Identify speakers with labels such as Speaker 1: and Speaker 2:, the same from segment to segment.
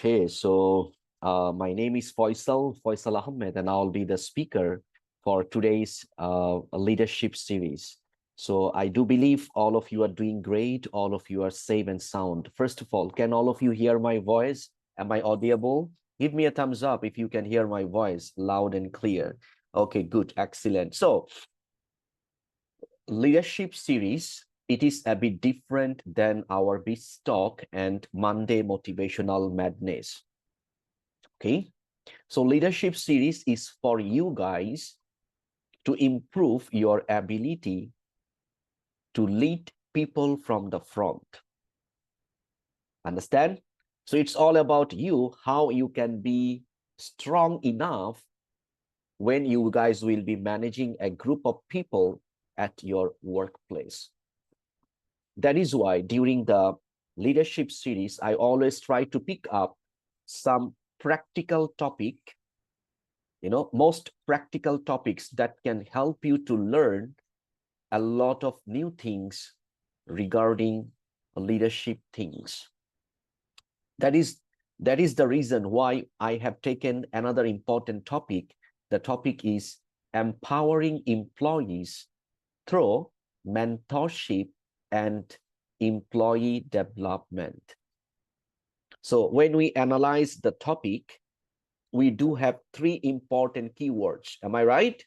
Speaker 1: Okay, so my name is Faisal Ahmed, and I'll be the speaker for today's leadership series. So I do believe all of you are doing great. All of you are safe and sound. First of all, can all of you hear my voice? Am I audible? Give me a thumbs up if you can hear my voice loud and clear. Okay, good, excellent. So leadership series, it is a bit different than our biz talk and Monday motivational madness. Okay, so leadership series is for you guys to improve your ability to lead people from the front. Understand? So it's all about you, how you can be strong enough when you guys will be managing a group of people at your workplace. That is why during the leadership series, I always try to pick up some practical topic, most practical topics that can help you to learn a lot of new things regarding leadership things. That is the reason why I have taken another important topic. The topic is empowering employees through mentorship and employee development. So when we analyze the topic, we do have three important keywords. Am I right?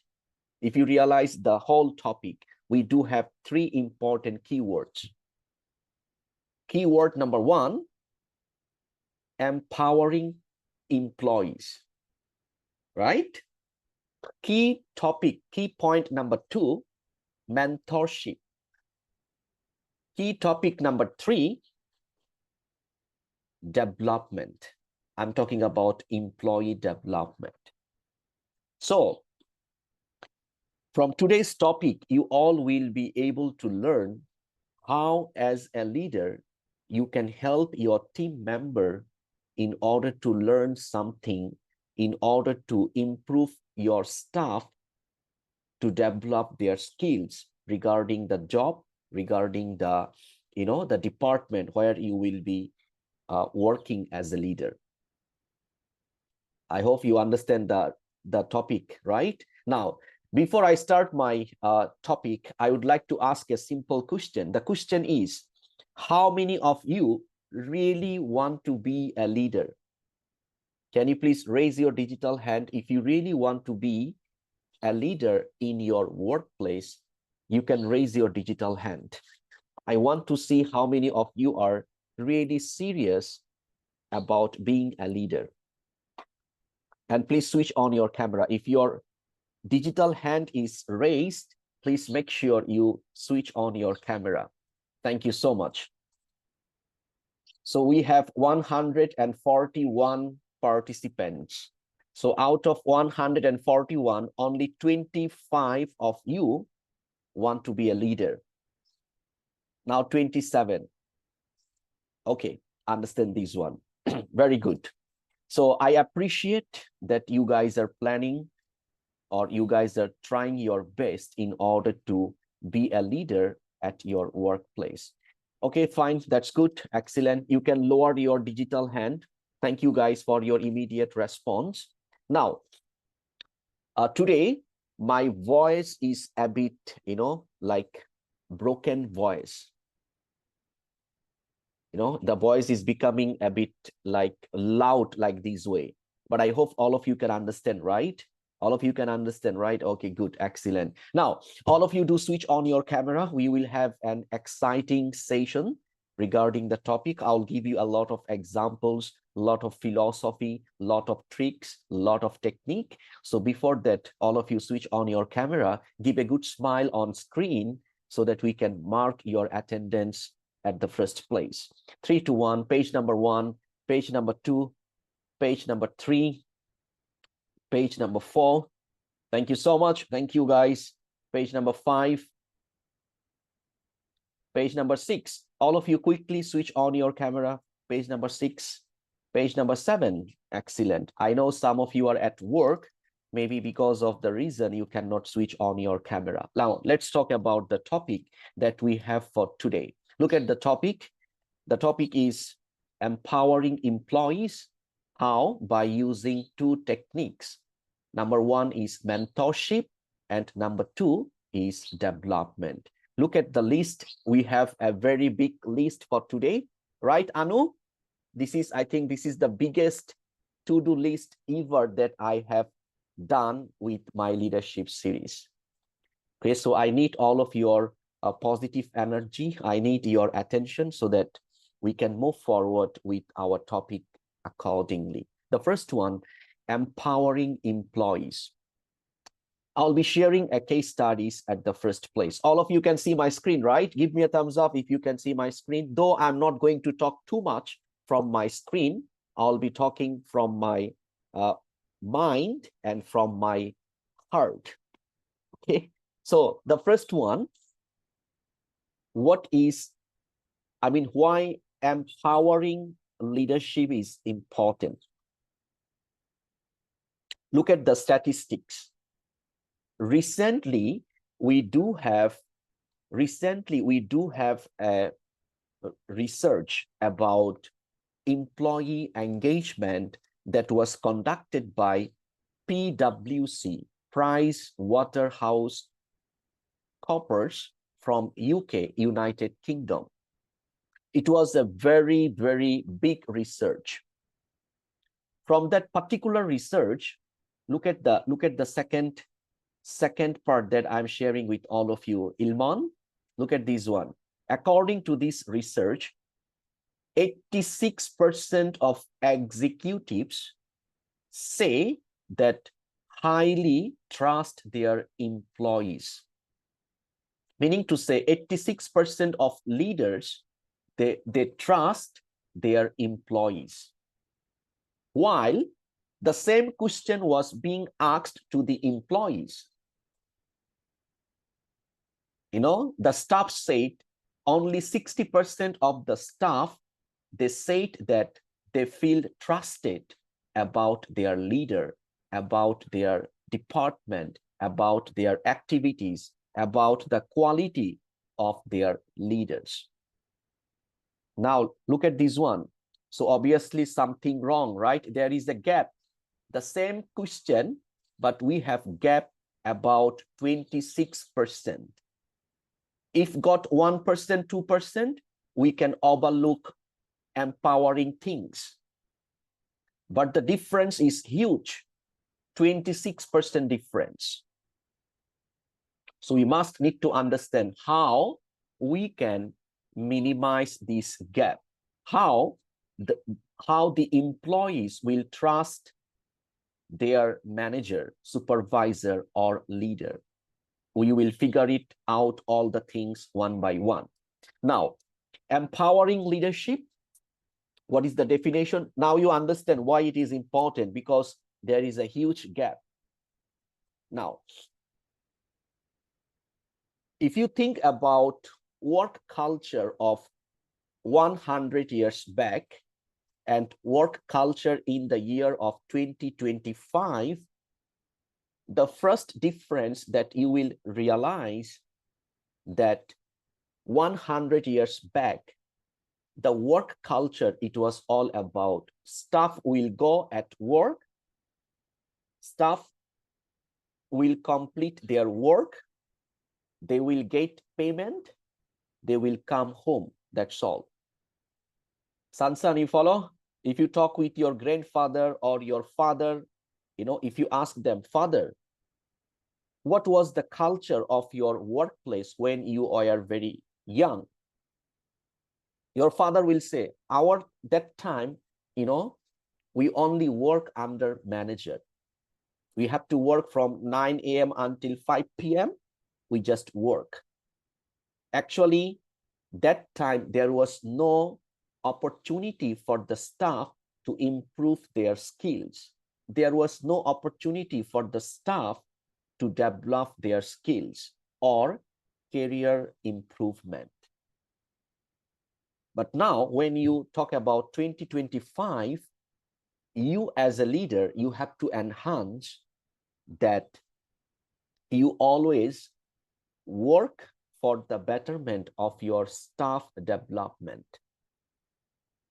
Speaker 1: If you realize the whole topic, we do have three important keywords. Keyword number one, empowering employees, right? Key topic, key point number two, mentorship. Key topic number three, development. I'm talking about employee development. So from today's topic, you all will be able to learn how, as a leader, you can help your team member in order to learn something, in order to improve your staff to develop their skills regarding the job, regarding the, the department where you will be working as a leader. I hope you understand the topic, right? Now, before I start my topic, I would like to ask a simple question. The question is, how many of you really want to be a leader? Can you please raise your digital hand if you really want to be a leader in your workplace? You can raise your digital hand. I want to see how many of you are really serious about being a leader. And please switch on your camera. If your digital hand is raised, please make sure you switch on your camera. Thank you so much. So we have 141 participants. So out of 141, only 25 of you want to be a leader. Now 27. Okay, understand this one. Very good. So I appreciate that you guys are planning, or you guys are trying your best in order to be a leader at your workplace. Okay, fine, that's good, excellent. You can lower your digital hand. Thank you guys for your immediate response. Now, today, my voice is a bit, like broken voice. The voice is becoming a bit like loud like this way. But I hope all of you can understand, right? All of you can understand, right? Okay, good, excellent. Now, all of you do switch on your camera. We will have an exciting session regarding the topic. I'll give you a lot of examples, a lot of philosophy, a lot of tricks, a lot of technique. So before that, all of you switch on your camera, give a good smile on screen so that we can mark your attendance at the first place. 3 to 1, page number 1, page number 2, page number 3, page number 4. Thank you so much. Thank you, guys. Page number 5, page number 6. All of you quickly switch on your camera. Page number 6, page number 7. Excellent. I know some of you are at work. Maybe because of the reason you cannot switch on your camera. Now, let's talk about the topic that we have for today. Look at the topic. The topic is empowering employees How? By using two techniques. Number one is mentorship, and number two is development. Look at the list. We have a very big list for today, right, Anu? This is, I think, this is the biggest to-do list ever that I have done with my leadership series. Okay, so I need all of your positive energy. I need your attention so that we can move forward with our topic accordingly. The first one, empowering employees. I'll be sharing a case studies at the first place. All of you can see my screen, right? Give me a thumbs up if you can see my screen. Though I'm not going to talk too much from my screen, I'll be talking from my mind and from my heart. Okay. So the first one, why empowering leadership is important. Look at the statistics. Recently, we do have a research about employee engagement that was conducted by PwC, Price Waterhouse Coopers from UK, United Kingdom. It was a very, very big research. From that particular research, look at the second part that I'm sharing with all of you. Ilman, look at this one. According to this research, 86% of executives say that highly trust their employees. Meaning to say 86% of leaders, they trust their employees. While the same question was being asked to the employees. You know, the staff said only 60% of the staff, they said that they feel trusted about their leader, about their department, about their activities, about the quality of their leaders. Now, look at this one. So obviously something wrong, right? There is a gap. The same question, but we have gap about 26%. If got 1%, 2%, we can overlook empowering things. But the difference is huge, 26% difference. So we must need to understand how we can minimize this gap, how the employees will trust their manager, supervisor, or leader. We will figure it out, all the things one by one. Now, empowering leadership, what is the definition? Now you understand why it is important, because there is a huge gap. Now, if you think about work culture of 100 years back and work culture in the year of 2025, the first difference that you will realize that 100 years back, the work culture, it was all about staff will go at work, staff will complete their work, they will get payment, they will come home. That's all. Sansan, you follow? If you talk with your grandfather or your father, you know, if you ask them, father, what was the culture of your workplace when you are very young? Your father will say, that time, you know, we only work under manager. We have to work from 9 a.m. until 5 p.m. We just work. Actually, that time there was no opportunity for the staff to improve their skills. There was no opportunity for the staff to develop their skills or career improvement. But now, when you talk about 2025, you as a leader, you have to enhance that you always work for the betterment of your staff development.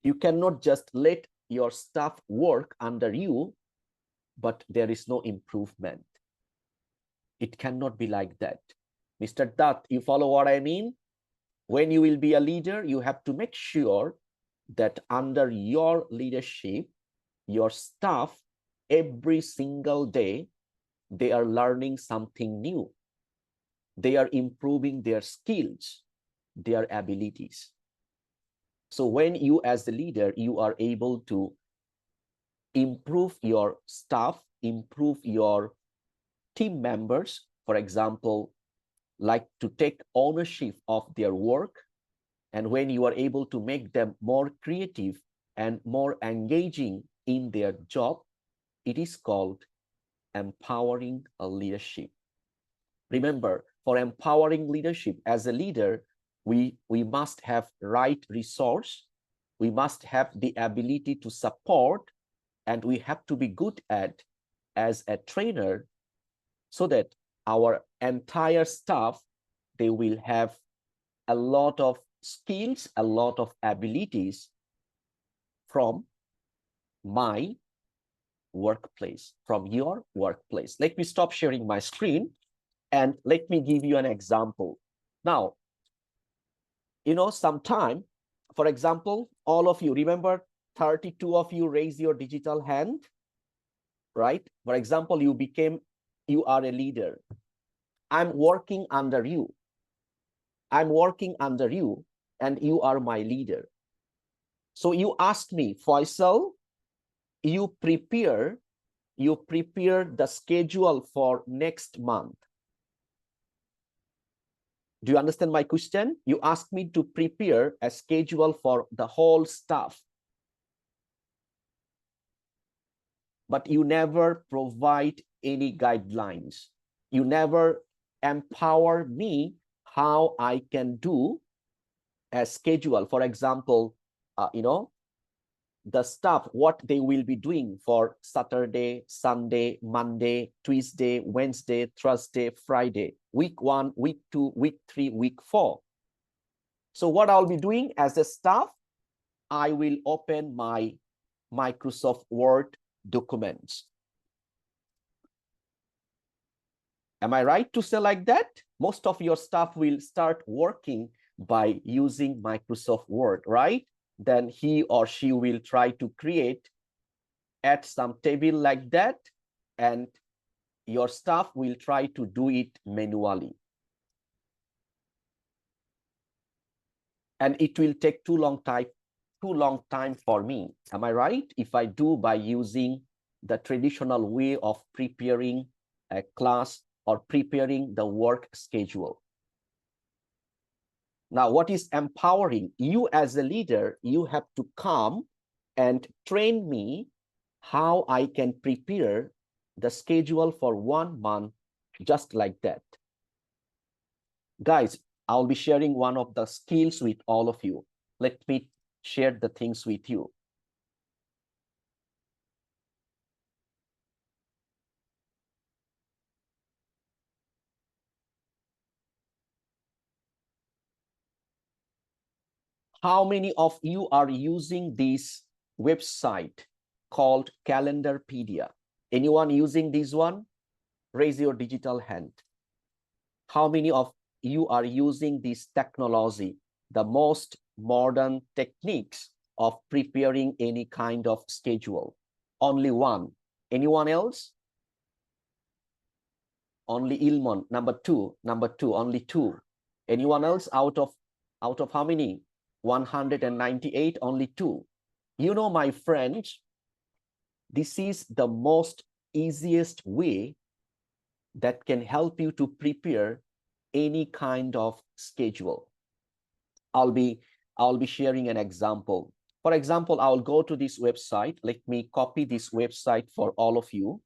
Speaker 1: You cannot just let your staff work under you, but there is no improvement. It cannot be like that. Mr. Dutt, you follow what I mean? When you will be a leader, you have to make sure that under your leadership, your staff, every single day, they are learning something new. They are improving their skills, their abilities. So when you as the leader, you are able to improve your staff, improve your team members, for example, like to take ownership of their work, and when you are able to make them more creative and more engaging in their job, it is called empowering a leadership. Remember, for empowering leadership as a leader, we must have right resource, we must have the ability to support, and we have to be good at as a trainer, so that our entire staff, they will have a lot of skills, a lot of abilities from my workplace, from your workplace. Let me stop sharing my screen and let me give you an example. Now, sometime, for example, all of you, remember 32 of you raise your digital hand, right? For example, you are a leader. I'm working under you. I'm working under you and you are my leader. So you ask me, Faisal, you prepare the schedule for next month. Do you understand my question? You ask me to prepare a schedule for the whole staff, but you never provide any guidelines. You never empower me how I can do a schedule. For example, the staff, what they will be doing for Saturday, Sunday, Monday, Tuesday, Wednesday, Thursday, Friday, week 1, week 2, week 3, week 4. So what I'll be doing as a staff, I will open my Microsoft Word documents. Am I right to say like that? Most of your staff will start working by using Microsoft Word, right? Then he or she will try to add some table like that, and your staff will try to do it manually. And it will take too long time for me. Am I right? If I do by using the traditional way of preparing a class or preparing the work schedule. Now, what is empowering? You as a leader, you have to come and train me how I can prepare the schedule for 1 month, just like that. Guys, I'll be sharing one of the skills with all of you. Let me share the things with you. How many of you are using this website called Calendarpedia? Anyone using this one? Raise your digital hand. How many of you are using this technology, the most modern techniques of preparing any kind of schedule? Only one. Anyone else? Only Ilmon. Number two, only two. Anyone else out of how many? 198, only two. You know, my friends, this is the most easiest way that can help you to prepare any kind of schedule. I'll be sharing an example. For example, I'll go to this website. Let me copy this website for all of you,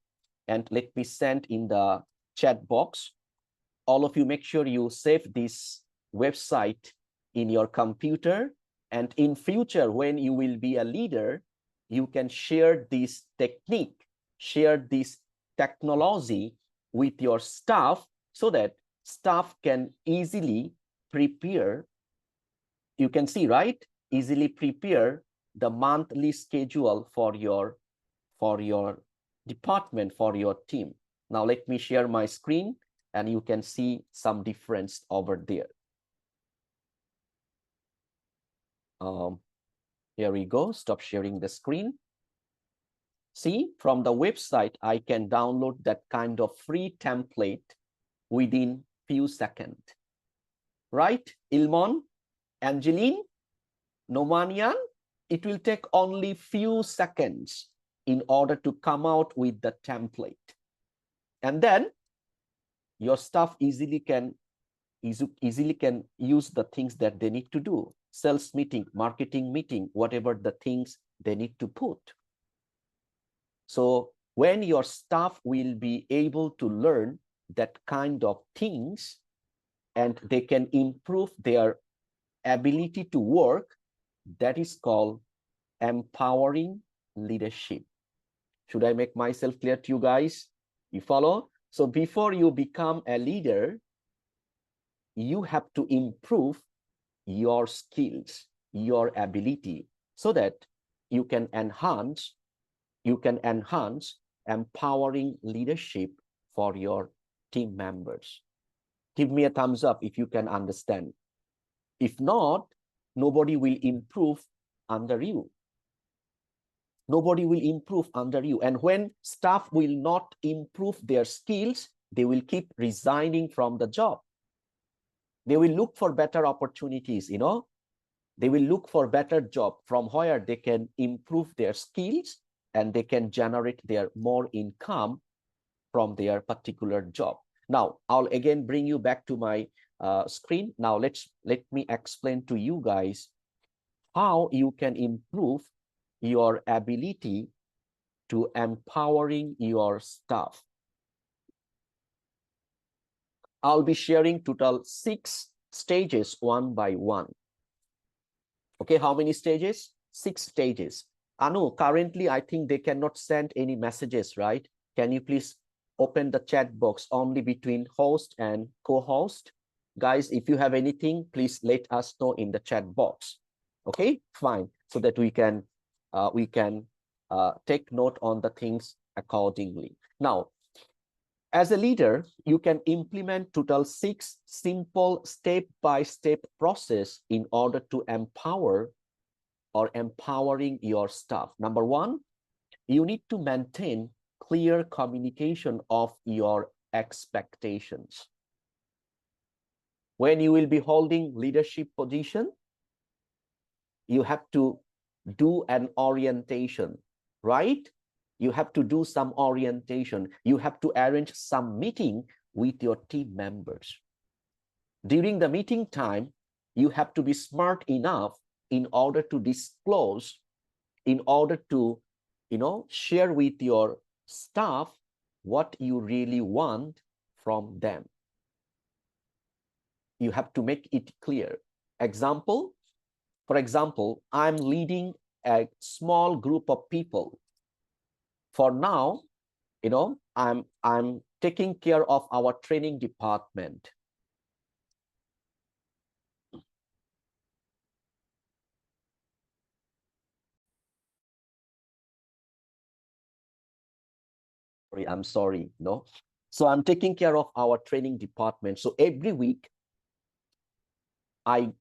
Speaker 1: and let me send in the chat box. All of you, make sure you save this website in your computer, and in future, when you will be a leader, you can share this technique, share this technology with your staff, so that staff can easily prepare. You can see, right? Easily prepare the monthly schedule for your department, for your team. Now let me share my screen and you can see some difference over there. Here we go. Stop sharing the screen. See, from the website, I can download that kind of free template within few seconds. Right? Ilmon, Angeline, Nomanian, it will take only few seconds in order to come out with the template. And then your staff easily can use the things that they need to do. Sales meeting, marketing meeting, whatever the things they need to put. So when your staff will be able to learn that kind of things and they can improve their ability to work, that is called empowering leadership. Should I make myself clear to you guys? You follow? So before you become a leader, you have to improve your skills, your ability, so that you can enhance empowering leadership for your team members. Give me a thumbs up if you can understand. If not, nobody will improve under you. Nobody will improve under you. And when staff will not improve their skills, they will keep resigning from the job. They will look for better opportunities, you know. They will look for better job from where they can improve their skills and they can generate their more income from their particular job. Now, I'll again bring you back to my screen. Now, let me explain to you guys how you can improve your ability to empowering your staff. I'll be sharing total 6 stages one by one. Okay, how many stages? 6 stages. Anu, currently I think they cannot send any messages, right? Can you please open the chat box only between host and co-host? Guys, if you have anything, please let us know in the chat box. Okay, fine. So that we can take note on the things accordingly. Now, as a leader, you can implement total 6 simple step-by-step process in order to empower or empowering your staff. Number 1, you need to maintain clear communication of your expectations. When you will be holding leadership position, you have to do an orientation, right? You have to do some orientation. You have to arrange some meeting with your team members. During the meeting time, you have to be smart enough in order to disclose, in order to, share with your staff what you really want from them. You have to make it clear. For example, I'm leading a small group of people. For now, I'm taking care of our training department. I'm sorry, no. So I'm taking care of our training department. So every week, I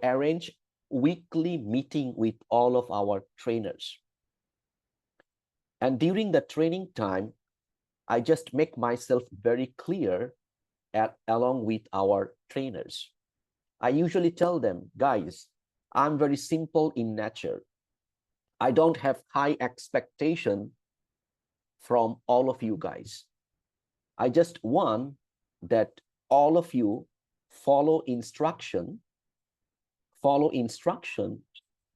Speaker 1: arrange weekly meeting with all of our trainers. And during the training time, I just make myself very clear along with our trainers. I usually tell them, guys, I'm very simple in nature. I don't have high expectation from all of you guys. I just want that all of you follow instruction.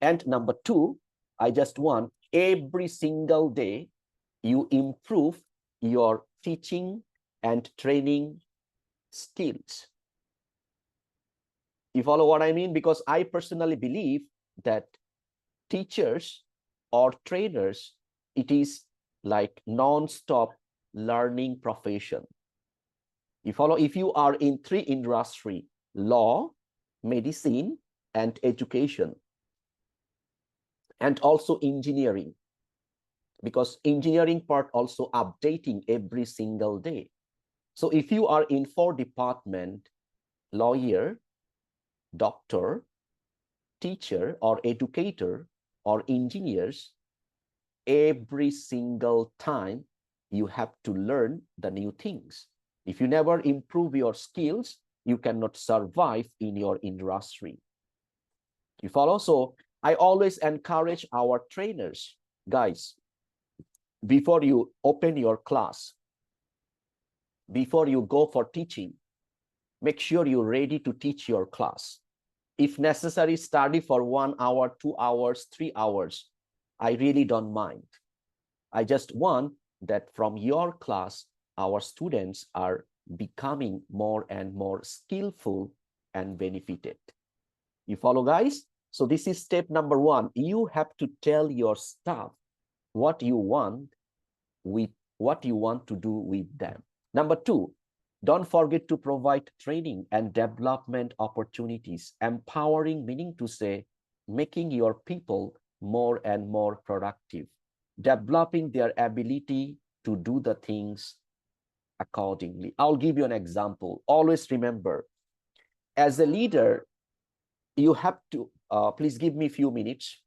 Speaker 1: And number 2, I just want every single day you improve your teaching and training skills. You follow what I mean? Because I personally believe that teachers or trainers, it is like non-stop learning profession. You follow? If you are in 3 industry, law, medicine, and education, and also engineering, because engineering part also updating every single day. So if you are in 4 department, lawyer, doctor, teacher or educator or engineers, every single time you have to learn the new things. If you never improve your skills, you cannot survive in your industry. You follow? So I always encourage our trainers, guys, before you open your class, before you go for teaching, make sure you're ready to teach your class. If necessary, study for 1 hour, 2 hours, 3 hours. I really don't mind. I just want that from your class, our students are becoming more and more skillful and benefited. You follow, guys? So this is step number 1. You have to tell your staff what you want to do with them. Number 2, don't forget to provide training and development opportunities. Empowering meaning to say making your people more and more productive, developing their ability to do the things accordingly. I'll give you an example. Always remember, as a leader, you have to, please give me a few minutes.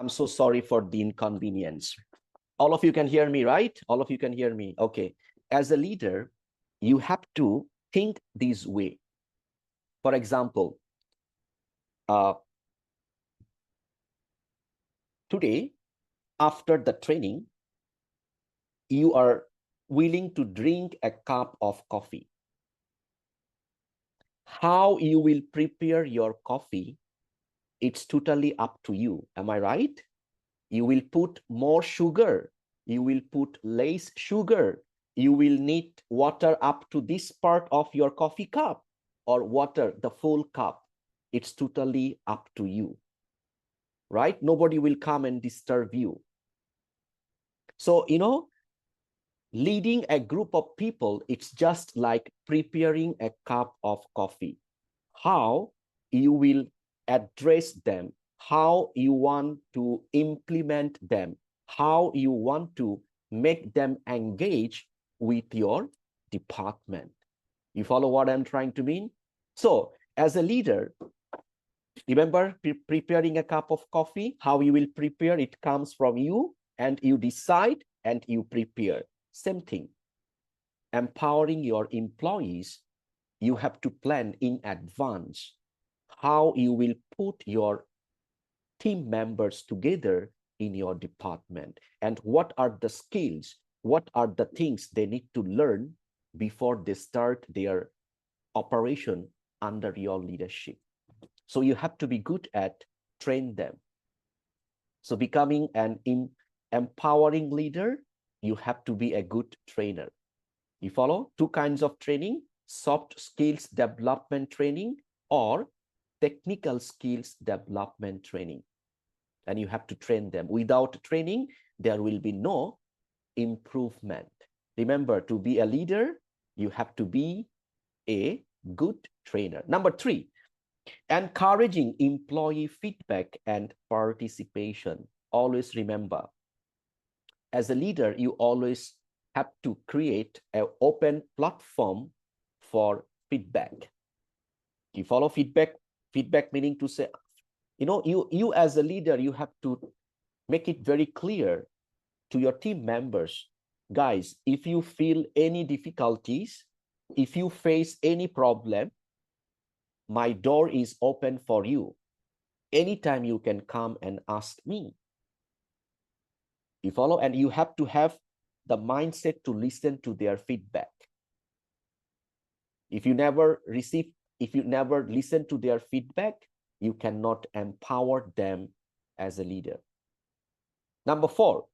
Speaker 1: I'm so sorry for the inconvenience. All of you can hear me, right? All of you can hear me. Okay. As a leader, you have to think this way. For example, today, after the training, you are willing to drink a cup of coffee. How you will prepare your coffee, it's totally up to you. Am I right? You will put more sugar. You will put less sugar. You will need water up to this part of your coffee cup, or water the full cup. It's totally up to you, right? Nobody will come and disturb you. So, leading a group of people, it's just like preparing a cup of coffee. How you will address them, how you want to implement them, how you want to make them engage with your department. You follow what I'm trying to mean? So as a leader, remember preparing a cup of coffee, how you will prepare, it comes from you, and you decide and you prepare. Same thing. Empowering your employees, you have to plan in advance how you will put your team members together in your department, and what are the skills, what are the things they need to learn before they start their operation under your leadership. So you have to be good at train them. So becoming an empowering leader, you have to be a good trainer. You follow? 2 kinds of training: soft skills development training or technical skills development training. And you have to train them. Without training, there will be no improvement. Remember, to be a leader, you have to be a good trainer. Number 3, encouraging employee feedback and participation. Always remember, as a leader, you always have to create an open platform for feedback. You follow feedback? Feedback meaning to say, you as a leader, you have to make it very clear to your team members, guys, if you feel any difficulties, if you face any problem, my door is open for you. Anytime you can come and ask me. You follow? And you have to have the mindset to listen to their feedback. If you never listen to their feedback, you cannot empower them as a leader. Number 4,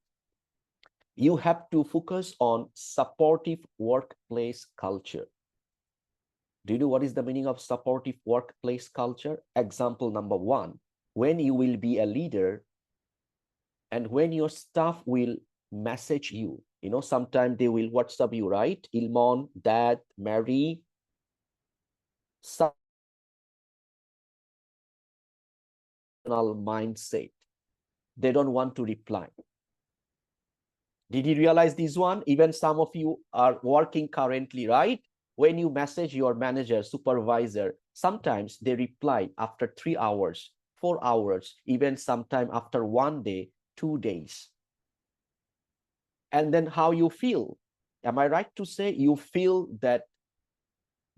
Speaker 1: You have to focus on supportive workplace culture. Do you know what is the meaning of supportive workplace culture? Example number one, when you will be a leader and when your staff will message you, sometimes they will WhatsApp you, right? Ilmon, Dad, Mary, some mindset. They don't want to reply. Did you realize this one? Even some of you are working currently, right? When you message your manager, supervisor, sometimes they reply after 3 hours, 4 hours, even sometime after 1 day, 2 days. And then how you feel? Am I right to say you feel that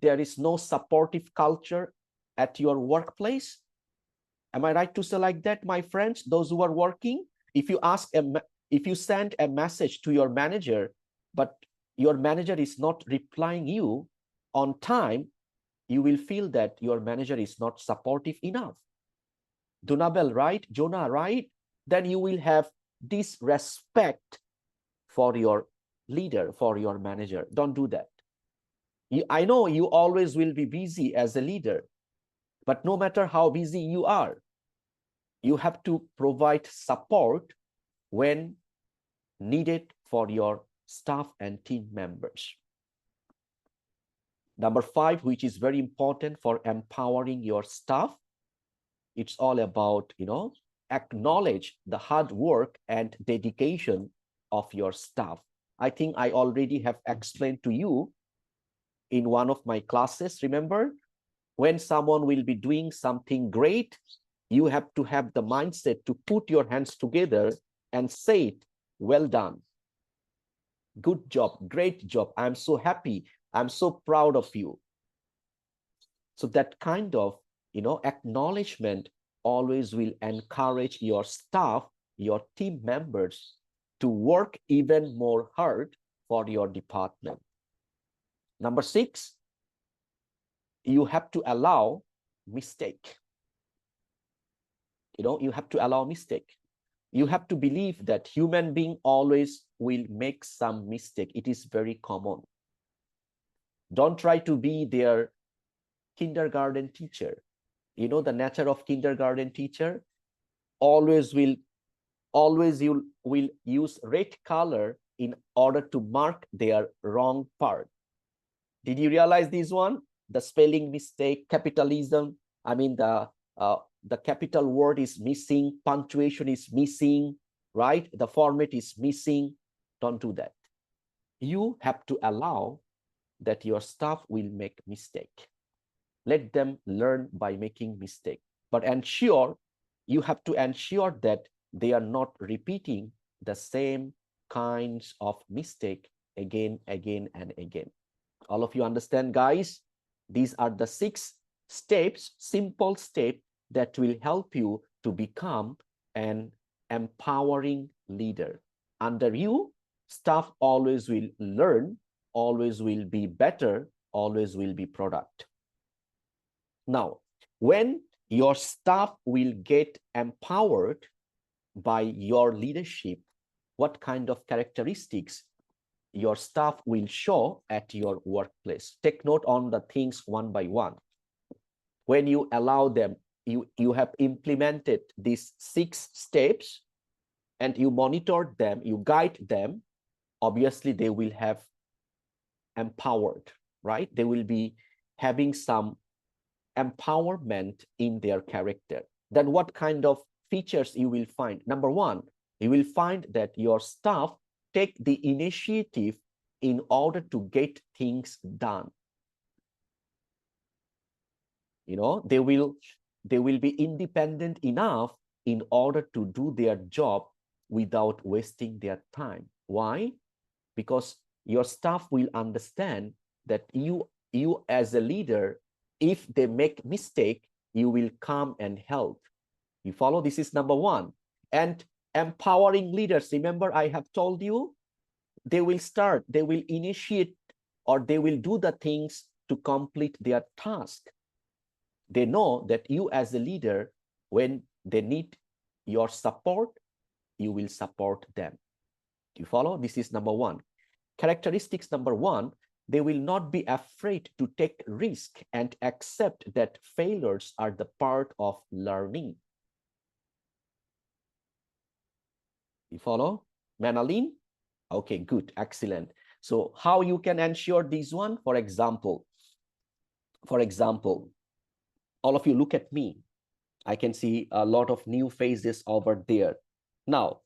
Speaker 1: there is no supportive culture at your workplace? Am I right to say like that, my friends, those who are working? If you send a message to your manager, but your manager is not replying you on time, you will feel that your manager is not supportive enough. Donabel, right? Jonah, right? Then you will have disrespect for your leader, for your manager. Don't do that. I know you always will be busy as a leader, but no matter how busy you are, you have to provide support when needed for your staff and team members. Number 5, which is very important for empowering your staff, it's all about, acknowledge the hard work and dedication of your staff. I think I already have explained to you in one of my classes. Remember, when someone will be doing something great, you have to have the mindset to put your hands together and say it, well done. Good job, great job. I'm so happy. I'm so proud of you. So that kind of, acknowledgement always will encourage your staff, your team members to work even more hard for your department. Number 6, you have to allow mistake. You have to allow mistake. You have to believe that human being always will make some mistake. It is very common. Don't try to be their kindergarten teacher. You know the nature of kindergarten teacher? Always you will use red color in order to mark their wrong part. Did you realize this one? The spelling mistake, capitalism. I mean, the capital word is missing, punctuation is missing, right? The format is missing. Don't do that. You have to allow that your staff will make mistake. Let them learn by making mistake. But you have to ensure that they are not repeating the same kinds of mistake again, and again. All of you understand, guys? These are the 6 steps, simple steps that will help you to become an empowering leader. Under you, staff always will learn, always will be better, always will be product. Now, when your staff will get empowered by your leadership, what kind of characteristics your staff will show at your workplace? Take note on the things one by one. When you allow them, you have implemented these 6 steps and you monitor them, you guide them, obviously they will have empowered, right? They will be having some empowerment in their character. Then what kind of features you will find? Number 1, you will find that your staff take the initiative in order to get things done. They will be independent enough in order to do their job without wasting their time. Why? Because your staff will understand that you as a leader, if they make mistake, you will come and help. You follow? This is number 1. And empowering leaders, remember I have told you, they will initiate, or they will do the things to complete their task. They know that you as a leader, when they need your support, you will support them. You follow? This is number one. Characteristics number one, they will not be afraid to take risk and accept that failures are the part of learning. You follow? Manalyn? Okay, good, excellent. So how you can ensure this one? For example, all of you look at me. I can see a lot of new faces over there. Now,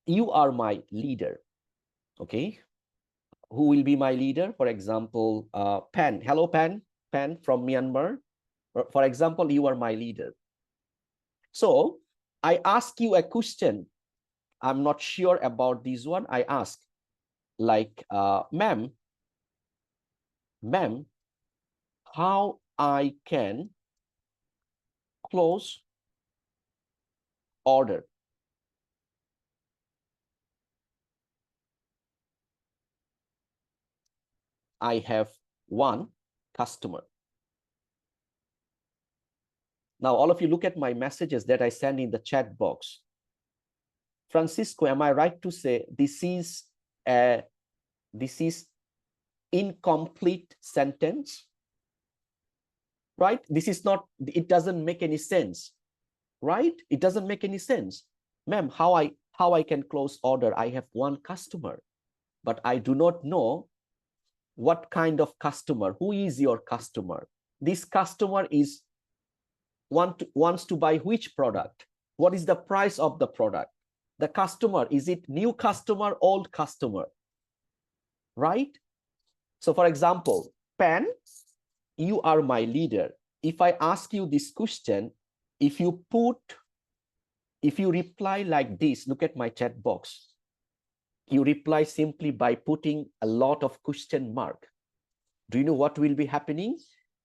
Speaker 1: you are my leader, okay? Who will be my leader? For example, Pan. Hello, Pan. Pan from Myanmar. For example, you are my leader. So I ask you a question. I'm not sure about this one. I ask, like, ma'am, how I can close order? I have one customer. Now, all of you look at my messages that I send in the chat box. Francisco, am I right to say this is incomplete sentence? Right? This is not, it doesn't make any sense, right? It doesn't make any sense. Ma'am, how I can close order? I have one customer, but I do not know what kind of customer. Who is your customer? This customer is wants to buy which product? What is the price of the product? The customer, is it new customer, old customer? Right? So for example, Pan, you are my leader. If I ask you this question, if you reply like this, look at my chat box. You reply simply by putting a lot of question mark. Do you know what will be happening?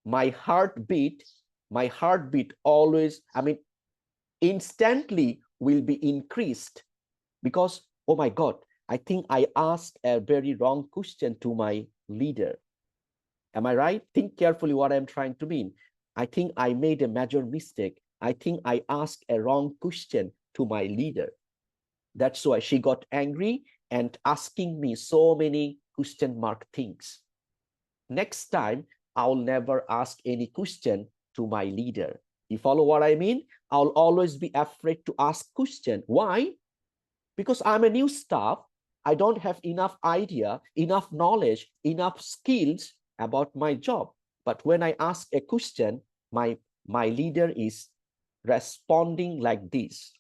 Speaker 1: My heartbeat always, instantly will be increased, because, oh my God, I think I asked a very wrong question to my leader. Am I right? Think carefully what I'm trying to mean. I think I made a major mistake. I think I asked a wrong question to my leader. That's why she got angry and asking me so many question mark things. Next time, I'll never ask any question to my leader. You follow what I mean? I'll always be afraid to ask question. Why? Because I'm a new staff. I don't have enough idea, enough knowledge, enough skills about my job. But when I ask a question, my leader is responding like this.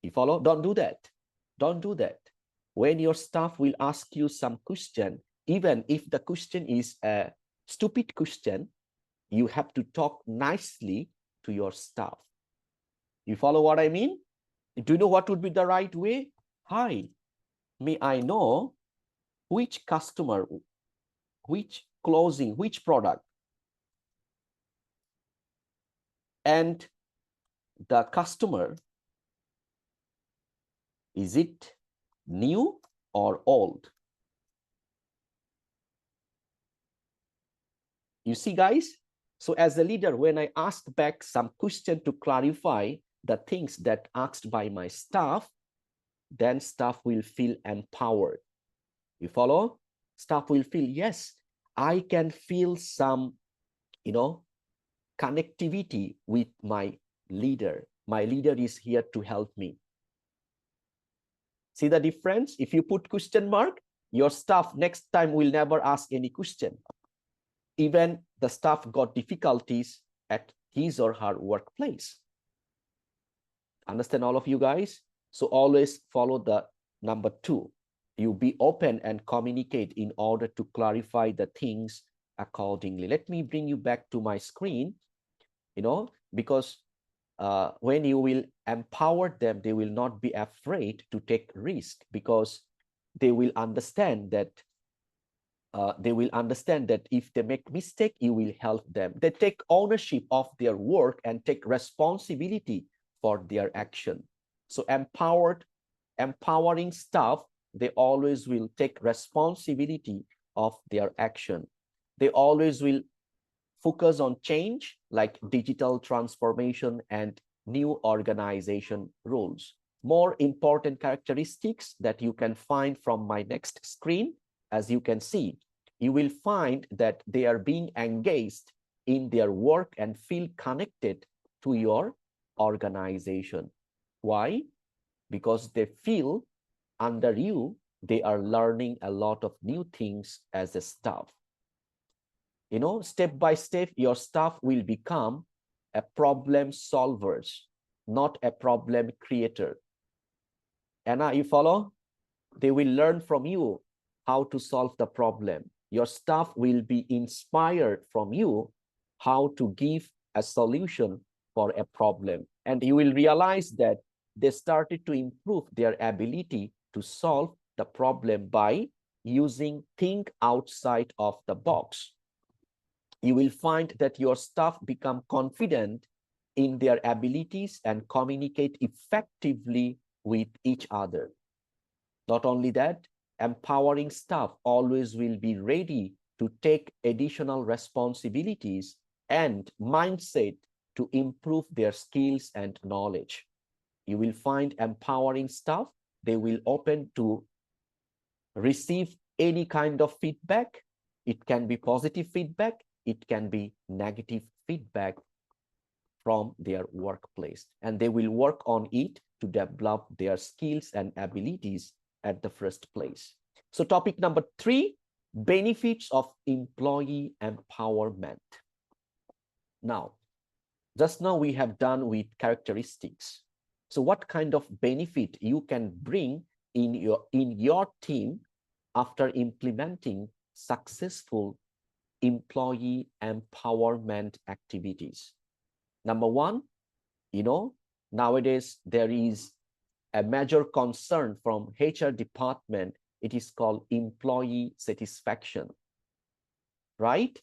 Speaker 1: You follow? Don't do that. Don't do that. When your staff will ask you some question, even if the question is a stupid question, you have to talk nicely to your staff. You follow what I mean? Do you know what would be the right way? Hi, may I know which customer, which closing, which product, and the customer, is it new or old? You see, guys? So as a leader, when I ask back some question to clarify the things that asked by my staff, then staff will feel empowered. You follow? Staff will feel, yes, I can feel some, connectivity with my leader. My leader is here to help me. See the difference? If you put question mark, your staff next time will never ask any question. Even the staff got difficulties at his or her workplace. Understand, all of you guys? So always follow the number 2. You be open and communicate in order to clarify the things accordingly. Let me bring you back to my screen, because when you will empower them, they will not be afraid to take risk, because they will understand that if they make mistake, you will help them. They take ownership of their work and take responsibility for their action. So empowering staff, they always will take responsibility of their action. They always will focus on change, like digital transformation and new organization rules. more important characteristics that you can find from my next screen. As you can see, you will find that they are being engaged in their work and feel connected to your organization. Why? Because they feel under you, they are learning a lot of new things as a staff. You know, step by step, your staff will become a problem solvers, not a problem creator. Anna, you follow? They will learn from you how to solve the problem. Your staff will be inspired from you how to give a solution for a problem. And you will realize that they started to improve their ability to solve the problem by using think outside of the box. You will find that your staff become confident in their abilities and communicate effectively with each other. Not only that, empowering staff always will be ready to take additional responsibilities and mindset to improve their skills and knowledge. You will find empowering staff, they will open to receive any kind of feedback. It can be positive feedback, it can be negative feedback from their workplace, and they will work on it to develop their skills and abilities at the first place. So topic number 3, benefits of employee empowerment. Now, just now we have done with characteristics. So what kind of benefit you can bring in your team after implementing successful employee empowerment activities? Number 1, you know, nowadays there is a major concern from HR department. It is called employee satisfaction, right?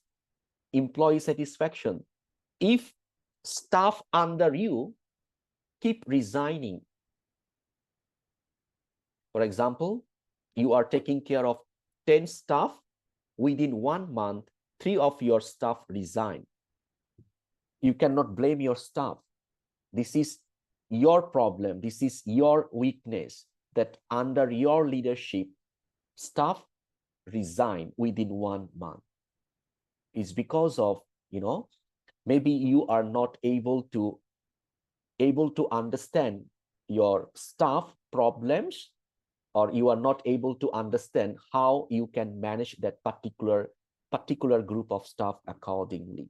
Speaker 1: Employee satisfaction. If staff under you keep resigning, for example, you are taking care of 10 staff, within 1 month, 3 of your staff resign. You cannot blame your staff. This is your problem. This is your weakness, that under your leadership, staff resign within 1 month. It's because of, you know, maybe you are not able to understand your staff problems, or you are not able to understand how you can manage that particular group of staff accordingly.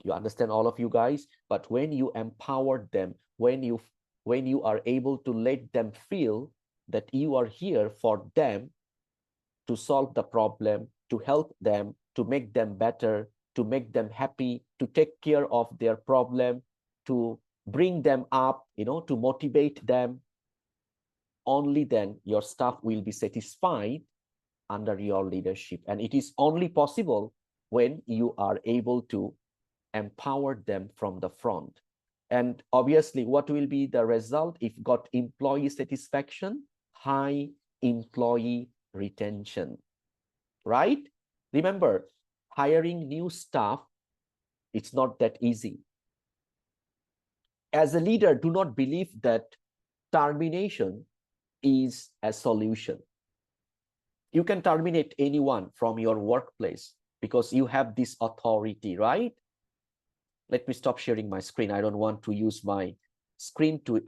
Speaker 1: You understand, all of you guys? But when you empower them, when you are able to let them feel that you are here for them to solve the problem, to help them, to make them better, to make them happy, to take care of their problem, to bring them up, you know, to motivate them, only then your staff will be satisfied under your leadership. And it is only possible when you are able to empower them from the front. And obviously, what will be the result if got employee satisfaction? High employee retention, right? Remember, hiring new staff, it's not that easy. As a leader, do not believe that termination is a solution. You can terminate anyone from your workplace because you have this authority, right? Let me stop sharing my screen. I don't want to use my screen to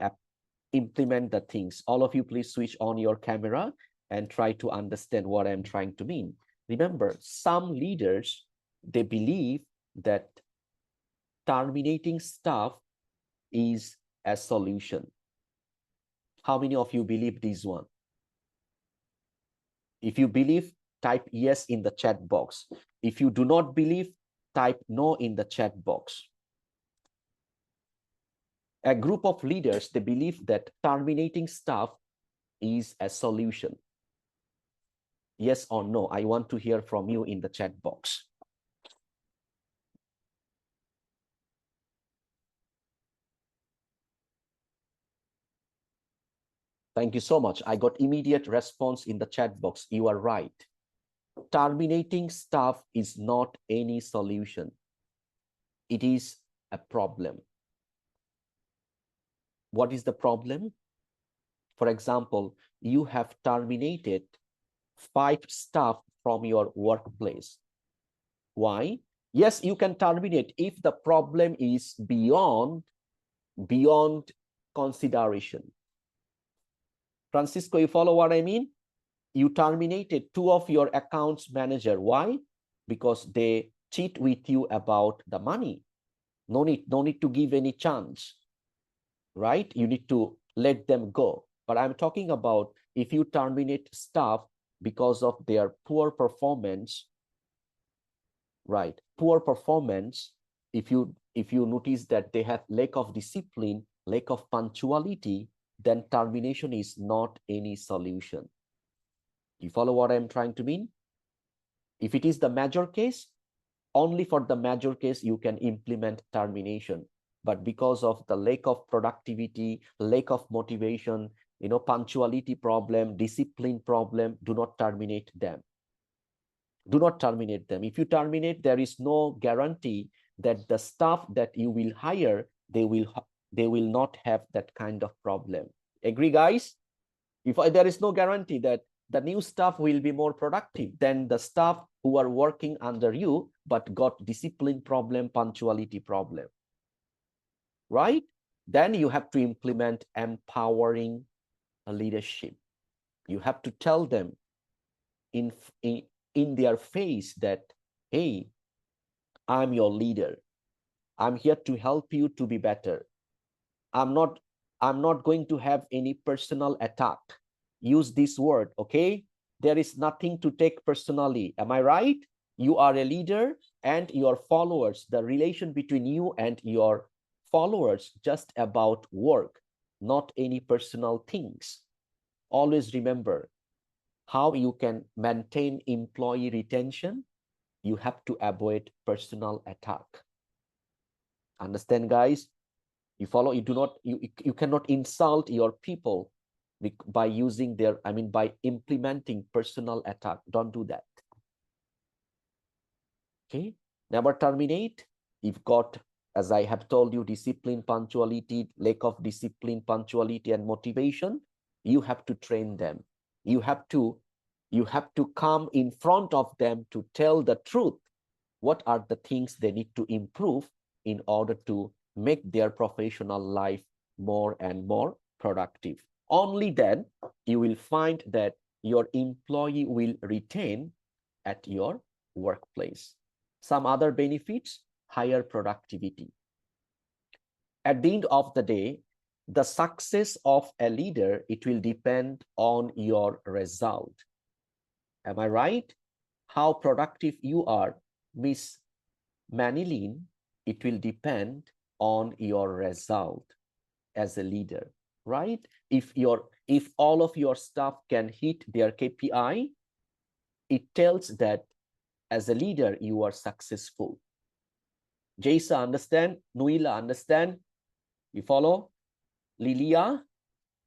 Speaker 1: implement the things. All of you, please switch on your camera and try to understand what I'm trying to mean. Remember, some leaders, they believe that terminating staff is a solution. How many of you believe this one? If you believe, type yes in the chat box. If you do not believe, type no in the chat box. A group of leaders, they believe that terminating staff is a solution. Yes or no? I want to hear from you in the chat box. Thank you so much. I got immediate response in the chat box. You are right. Terminating staff is not any solution. It is a problem. What is the problem? For example, you have terminated 5 staff from your workplace. Why? Yes, you can terminate if the problem is beyond consideration. Francisco, you follow what I mean? You terminated 2 of your accounts manager. Why? Because they cheat with you about the money. No need to give any chance, right? You need to let them go. But I'm talking about if you terminate staff because of their poor performance, right? Poor performance, if you notice that they have lack of discipline, lack of punctuality, then termination is not any solution. You follow what I'm trying to mean? If it is the major case, only for the major case you can implement termination. But because of the lack of productivity, lack of motivation, punctuality problem, discipline problem, do not terminate them. Do not terminate them. If you terminate, there is no guarantee that the staff that you will hire, they will not have that kind of problem. Agree, guys? If there is no guarantee that the new staff will be more productive than the staff who are working under you but got discipline problem, punctuality problem, right? Then you have to implement empowering leadership. You have to tell them in their face that, hey, I'm your leader. I'm here to help you to be better. I'm not going to have any personal attack. Use this word, okay? There is nothing to take personally. Am I right? You are a leader and your followers, the relation between you and your followers just about work, not any personal things. Always remember how you can maintain employee retention. You have to avoid personal attack. Understand, guys? You follow? You cannot insult your people by using their, by implementing personal attack. Don't do that. Okay? Never terminate. You've got, as I have told you, discipline, punctuality, lack of discipline, punctuality, and motivation. You have to train them. You have to come in front of them to tell the truth. What are the things they need to improve in order to make their professional life more and more productive? Only then you will find that your employee will retain at your workplace. Some other benefits: higher productivity. At the end of the day, the success of a leader, it will depend on your result. Am I right? How productive you are, Miss Manilin, it will depend on your result as a leader, right? If all of your staff can hit their KPI, it tells that as a leader you are successful. Jaisa, understand? Nuila, understand? You follow? Lilia?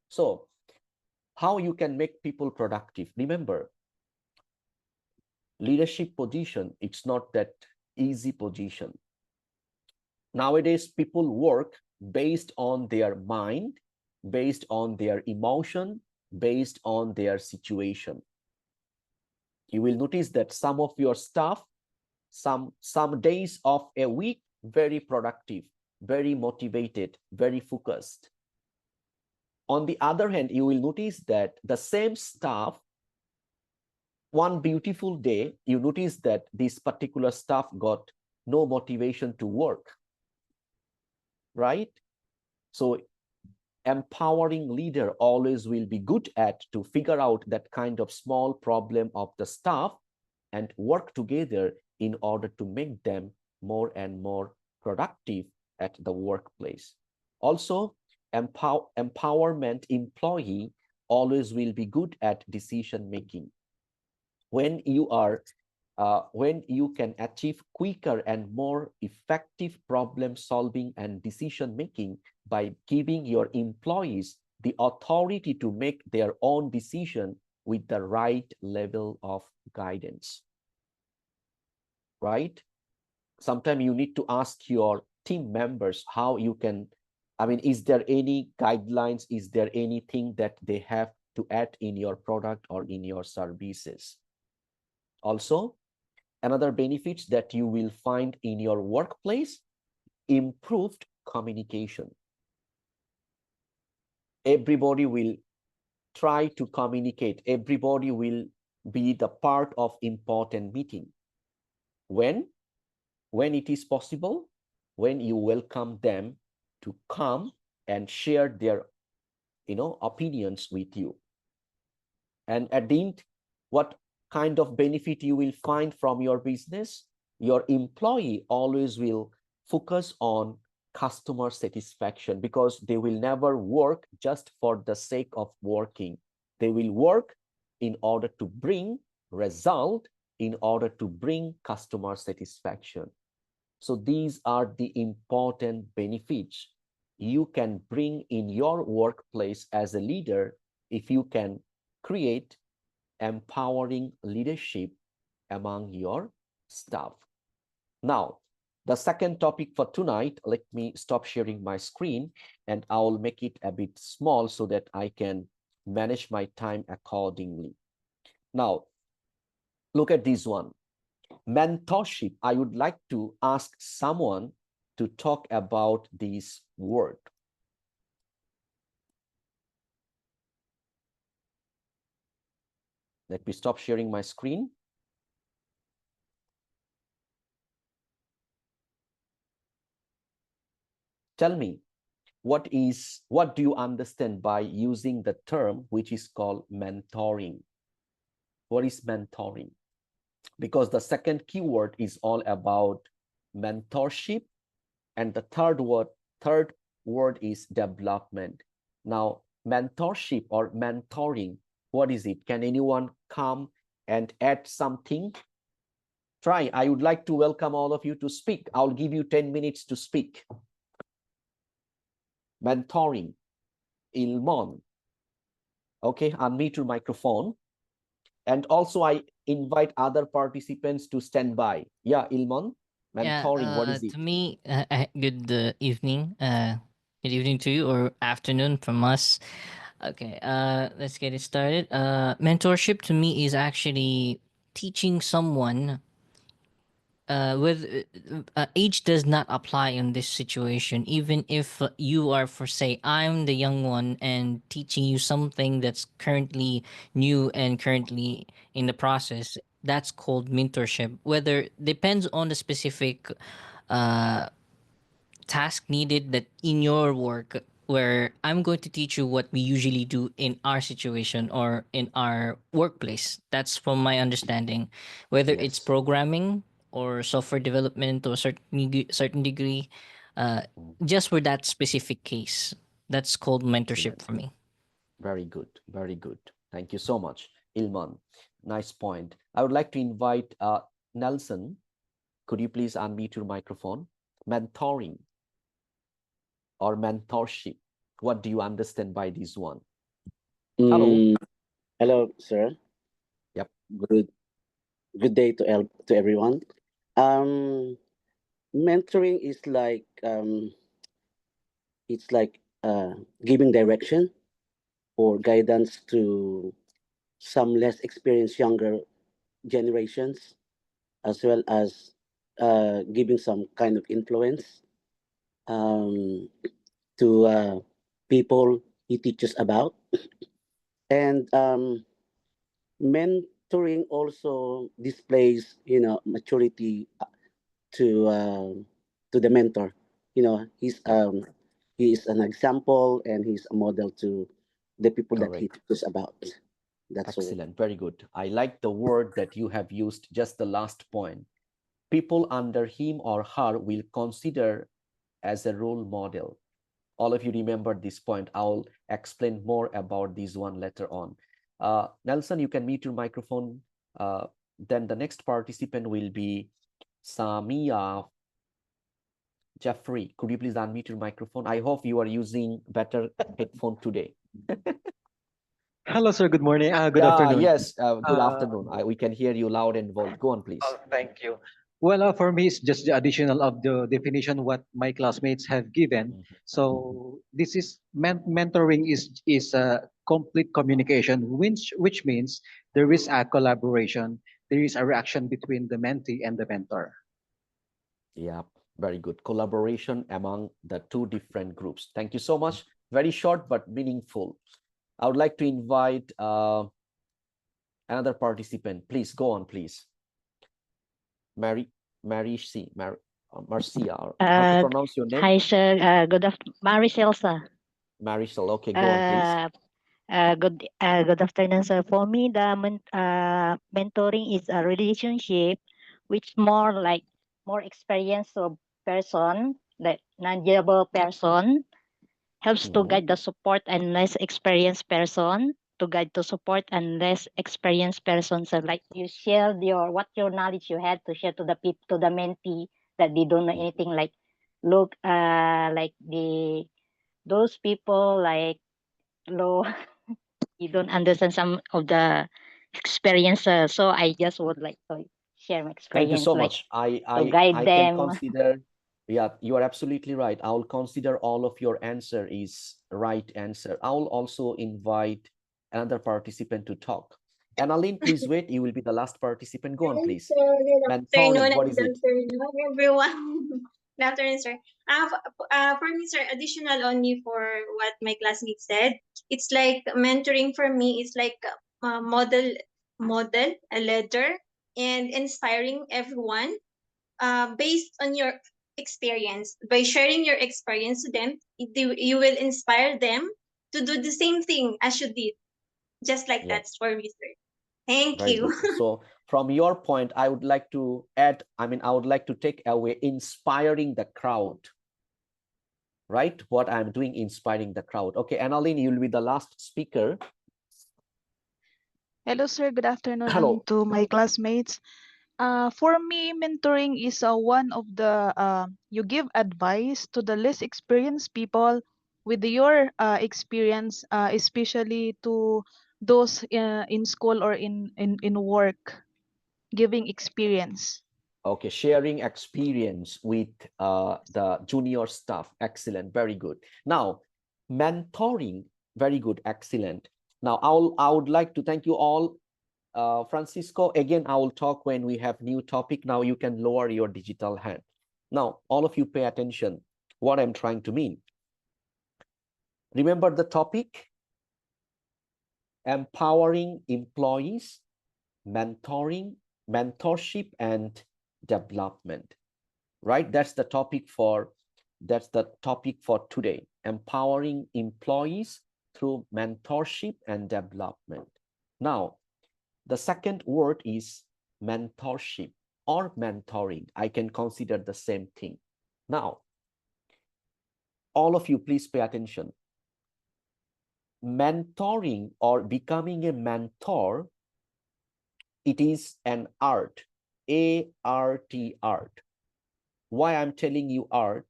Speaker 1: So, how you can make people productive? Remember, leadership position, it's not that easy position. Nowadays, people work based on their mind, based on their emotion, based on their situation. You will notice that some of your staff, some days of a week, very productive, very motivated, very focused. On the other hand, you will notice that the same staff, one beautiful day, you notice that this particular staff got no motivation to work, right? So empowering leader always will be good at to figure out that kind of small problem of the staff and work together in order to make them more and more productive at the workplace. Also, empowerment employee always will be good at decision making. When you can achieve quicker and more effective problem solving and decision making by giving your employees the authority to make their own decision with the right level of guidance, right? Sometimes you need to ask your team members how you can I mean, is there any guidelines? Is there anything that they have to add in your product or in your services? Also, another benefits that you will find in your workplace, improved communication. Everybody will try to communicate. Everybody will be the part of important meeting. When it is possible, when you welcome them to come and share their opinions with you. And at the end, what kind of benefit you will find from your business? Your employee always will focus on customer satisfaction, because they will never work just for the sake of working. They will work in order to bring result, in order to bring customer satisfaction. So these are the important benefits you can bring in your workplace as a leader if you can create empowering leadership among your staff. Now, the second topic for tonight, let me stop sharing my screen and I'll make it a bit small so that I can manage my time accordingly. Now, look at this one. Mentorship. I would like to ask someone to talk about this word. Let me stop sharing my screen. Tell me, what do you understand by using the term which is called mentoring? What is mentoring? Because the second keyword is all about mentorship, and the third word is development. Now, mentorship or mentoring, what is it? Can anyone come and add something? Try. I would like to welcome all of you to speak. I'll give you 10 minutes to speak. Mentoring. Ilmon. Okay, unmute your microphone. And also I invite other participants to stand by. Yeah, Ilmon, mentoring, what is it?
Speaker 2: To me, good evening. Good evening to you, or afternoon from us. Okay, let's get it started. Mentorship to me is actually teaching someone with age does not apply in this situation. Even if you are, for say, I'm the young one and teaching you something that's currently new and currently in the process, that's called mentorship. Whether depends on the specific uh task needed that in your work, where I'm going to teach you what we usually do in our situation or in our workplace. That's from my understanding. Whether it's
Speaker 1: Yes.
Speaker 2: programming or software development to a certain degree, uh, just for that specific case. That's called mentorship
Speaker 1: Excellent.
Speaker 2: for me.
Speaker 1: Very good. Very good. Thank you so much, Ilman. Nice point. I would like to invite Nelson. Could you please unmute your microphone? Mentoring or mentorship. What do you understand by this one? Hello.
Speaker 3: Mm, hello, sir.
Speaker 1: Yep.
Speaker 3: Good good day to everyone. Um, Mentoring is like it's like giving direction or guidance to some less experienced younger generations, as well as giving some kind of influence um, to people he teaches about. And mentoring also displays, maturity to uh, to the mentor.
Speaker 1: Yep.
Speaker 3: He is an example and he's a model to the people that he
Speaker 1: Correct.
Speaker 3: teaches about. That's all.
Speaker 1: Excellent. Very good. I like the word that you have used, just the last point. People under him or her will consider as a role model. All of you remember this point. I'll explain more about this one later on. Nelson, you can mute your microphone. Then the next participant will be Samia Jeffrey. Could you please unmute your microphone? I hope you are using better headphone today.
Speaker 4: Hello, sir. Good morning. Good
Speaker 1: Yeah,
Speaker 4: afternoon.
Speaker 1: yes. Good
Speaker 4: Uh,
Speaker 1: afternoon. We can hear you loud and bold. Go on, please.
Speaker 4: thank you. Well, for me, it's just the additional of the definition what my classmates have given.
Speaker 1: Mhm.
Speaker 4: So this is mentoring is a complete communication, which means there is a collaboration, there is a reaction between the mentee and the mentor.
Speaker 1: Yeah, very good. Collaboration among the two different groups. Thank you so much. Very short but meaningful. I would like to invite another participant. Please go on, please. Marcia, how to
Speaker 5: Uh,
Speaker 1: pronounce your name?
Speaker 5: Hi, sir. Good afternoon. Maricel, sir.
Speaker 1: Marisol. Okay, go on, please.
Speaker 5: Uh, good afternoon, sir. For me, the mentoring is a relationship which more experienced of person, like knowledgeable person, helps to
Speaker 1: Mhm.
Speaker 5: guide the support and less experienced person to guide to support and less experienced person. So like you share your knowledge you had to share to the people to the mentee that they don't know
Speaker 1: Mhm.
Speaker 5: anything, like look like those people like low you don't understand some of the experiences, so I just would like to share my
Speaker 1: Thank you
Speaker 5: experience
Speaker 1: so
Speaker 5: like
Speaker 1: much. I
Speaker 5: to
Speaker 1: I
Speaker 5: guide
Speaker 1: I can
Speaker 5: them.
Speaker 1: consider, yeah, you are absolutely right. I will consider all of your answer is right answer. I will also invite another participant to talk. Annalyn, please wait. You will be the last participant. Go on,
Speaker 6: Hi,
Speaker 1: please.
Speaker 6: sir. Good
Speaker 1: Mentoring,
Speaker 6: afternoon
Speaker 1: what
Speaker 6: and
Speaker 1: is
Speaker 6: good
Speaker 1: it?
Speaker 6: afternoon, everyone. Good afternoon, sir. For me, sir, additional only for what my classmates said, it's like mentoring for me is like a model, a leader, and inspiring everyone based on your experience. By sharing your experience to them, you will inspire them to do the same thing as you did. Just like
Speaker 1: Yeah,
Speaker 6: that's for me, sir. Thank
Speaker 1: very
Speaker 6: you.
Speaker 1: good. So from your point, I would like to add, I would like to take away inspiring the crowd, right? What I'm doing, inspiring the crowd. Okay, Annalyn, you'll be the last speaker.
Speaker 7: Hello, sir. Good afternoon
Speaker 1: Hello.
Speaker 7: to my classmates. For me, mentoring is one of the you give advice to the less experienced people with your experience, especially to those in school or in work, giving experience.
Speaker 1: Okay, sharing experience with the junior staff. Excellent, very good. Now, mentoring, very good, excellent. Now, I would like to thank you all. Francisco, again, I will talk when we have new topic. Now you can lower your digital hand. Now, all of you pay attention what I'm trying to mean. Remember the topic, empowering employees, mentorship, and development. Right? That's the topic for today. Empowering employees through mentorship and development. Now, the second word is mentorship or mentoring. I can consider the same thing. Now, all of you, please pay attention. Mentoring or becoming a mentor, it is an art, A-R-T, art. Why I'm telling you art?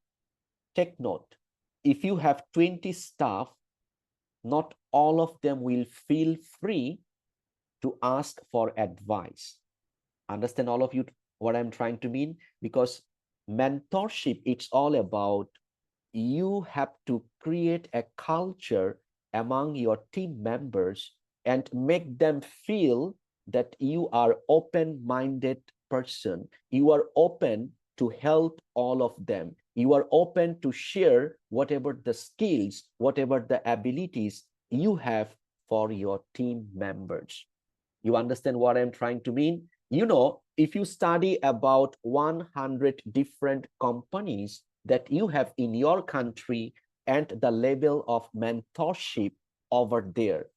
Speaker 1: Take note. If you have 20 staff, not all of them will feel free to ask for advice. Understand all of you what I'm trying to mean? Because mentorship, it's all about you have to create a culture among your team members and make them feel that you are open-minded person. You are open to help all of them. You are open to share whatever the skills, whatever the abilities you have for your team members. You understand what I'm trying to mean? You know, if you study about 100 different companies that you have in your country and the level of mentorship over there,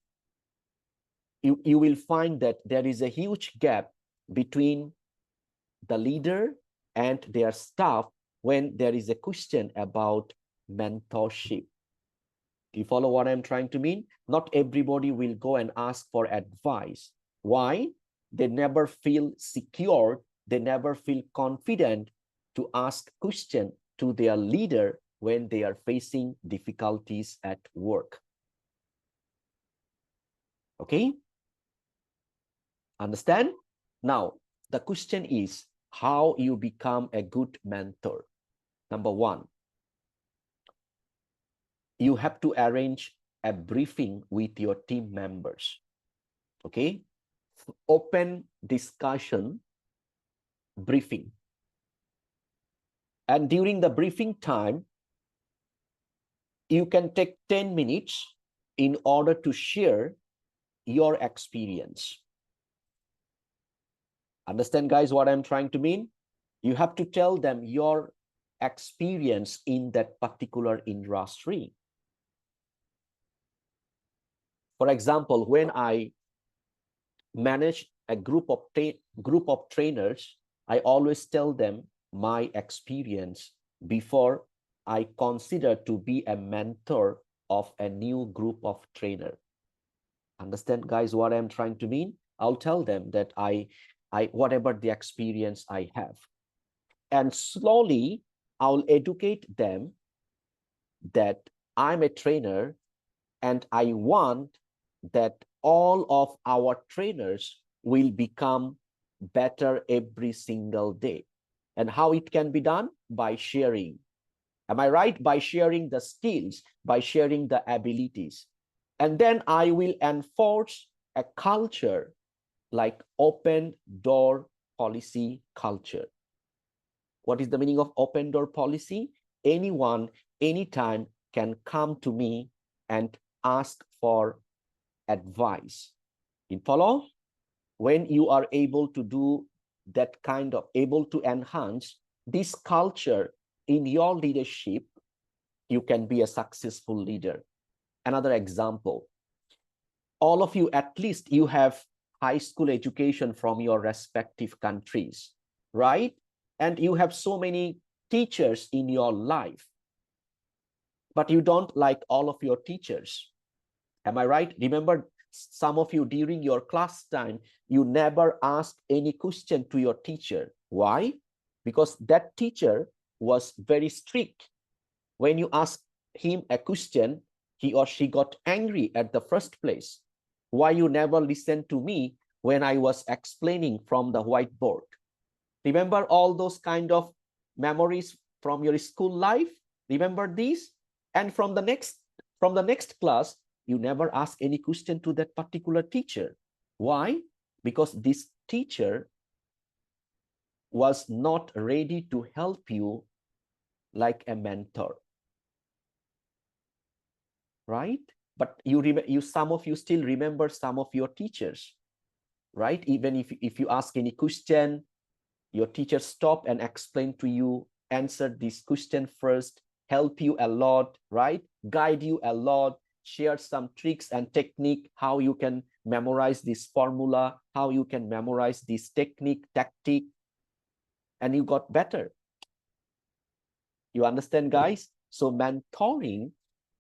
Speaker 1: you will find that there is a huge gap between the leader and their staff when there is a question about mentorship. Do you follow what I'm trying to mean? Not everybody will go and ask for advice. Why? They never feel secure. They never feel confident to ask question to their leader when they are facing difficulties at work. Okay? Understand? Now, the question is, how you become a good mentor. Number one, you have to arrange a briefing with your team members. Okay? Open discussion briefing. And during the briefing time, you can take 10 minutes in order to share your experience. Understand, guys, what I'm trying to mean? You have to tell them your experience in that particular industry. For example, when I manage a group of trainers, I always tell them my experience before I consider to be a mentor of a new group of trainer. Understand, guys, what I'm trying to mean? I'll tell them that I whatever the experience I have, and slowly I'll educate them that I'm a trainer and I want that all of our trainers will become better every single day. And how it can be done? By sharing. Am I right? By sharing the skills, by sharing the abilities. And then I will enforce a culture like open door policy culture. What is the meaning of open door policy? Anyone, anytime can come to me and ask for advice. You follow? When you are able to do that kind of, able to enhance this culture in your leadership, you can be a successful leader. Another example, all of you, at least you have high school education from your respective countries, right? And you have so many teachers in your life, but you don't like all of your teachers. Am I right? Remember, some of you during your class time, you never ask any question to your teacher. Why? Because that teacher was very strict. When you ask him a question, he or she got angry at the first place. Why you never listened to me when I was explaining from the whiteboard? Remember all those kind of memories from your school life? Remember these? And from the next class, you never ask any question to that particular teacher. Why? Because this teacher was not ready to help you like a mentor, right? But some of you still remember some of your teachers, right? Even if you ask any question, your teacher stop and explain to you, answer this question first, help you a lot, right? Guide you a lot, share some tricks and technique, how you can memorize this formula, how you can memorize this technique, tactic, and you got better. You understand, guys? So mentoring,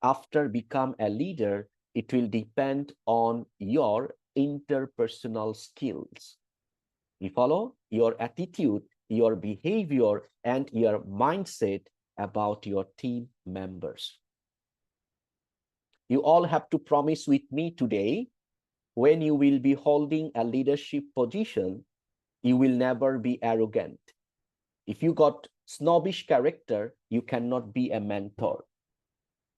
Speaker 1: after become a leader, it will depend on your interpersonal skills. You follow? Your attitude, your behavior, and your mindset about your team members. You all have to promise with me today, when you will be holding a leadership position, you will never be arrogant. If you got snobbish character, you cannot be a mentor.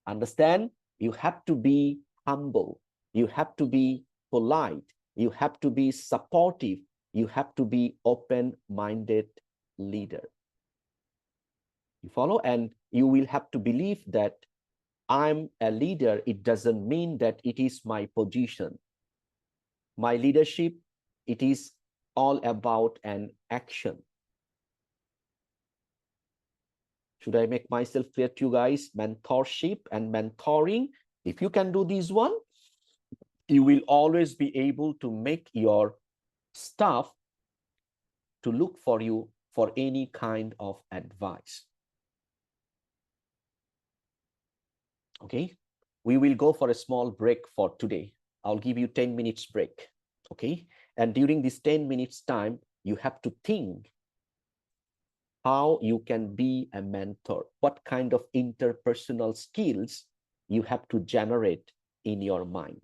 Speaker 1: Understand? You have to be humble. You have to be polite. You have to be supportive. You have to be open-minded leader. You follow? And you will have to believe that I'm a leader. It doesn't mean that it is my position. My leadership, it is all about an action. Should I make myself clear to you guys? Mentorship and mentoring, if you can do this one, you will always be able to make your staff to look for you for any kind of advice. Okay, we will go for a small break for today. I'll give you 10 minutes break. Okay, and during this 10 minutes time, you have to think how you can be a mentor, what kind of interpersonal skills you have to generate in your mind.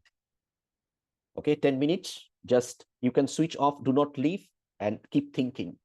Speaker 1: Okay, 10 minutes, just you can switch off, do not leave, and keep thinking.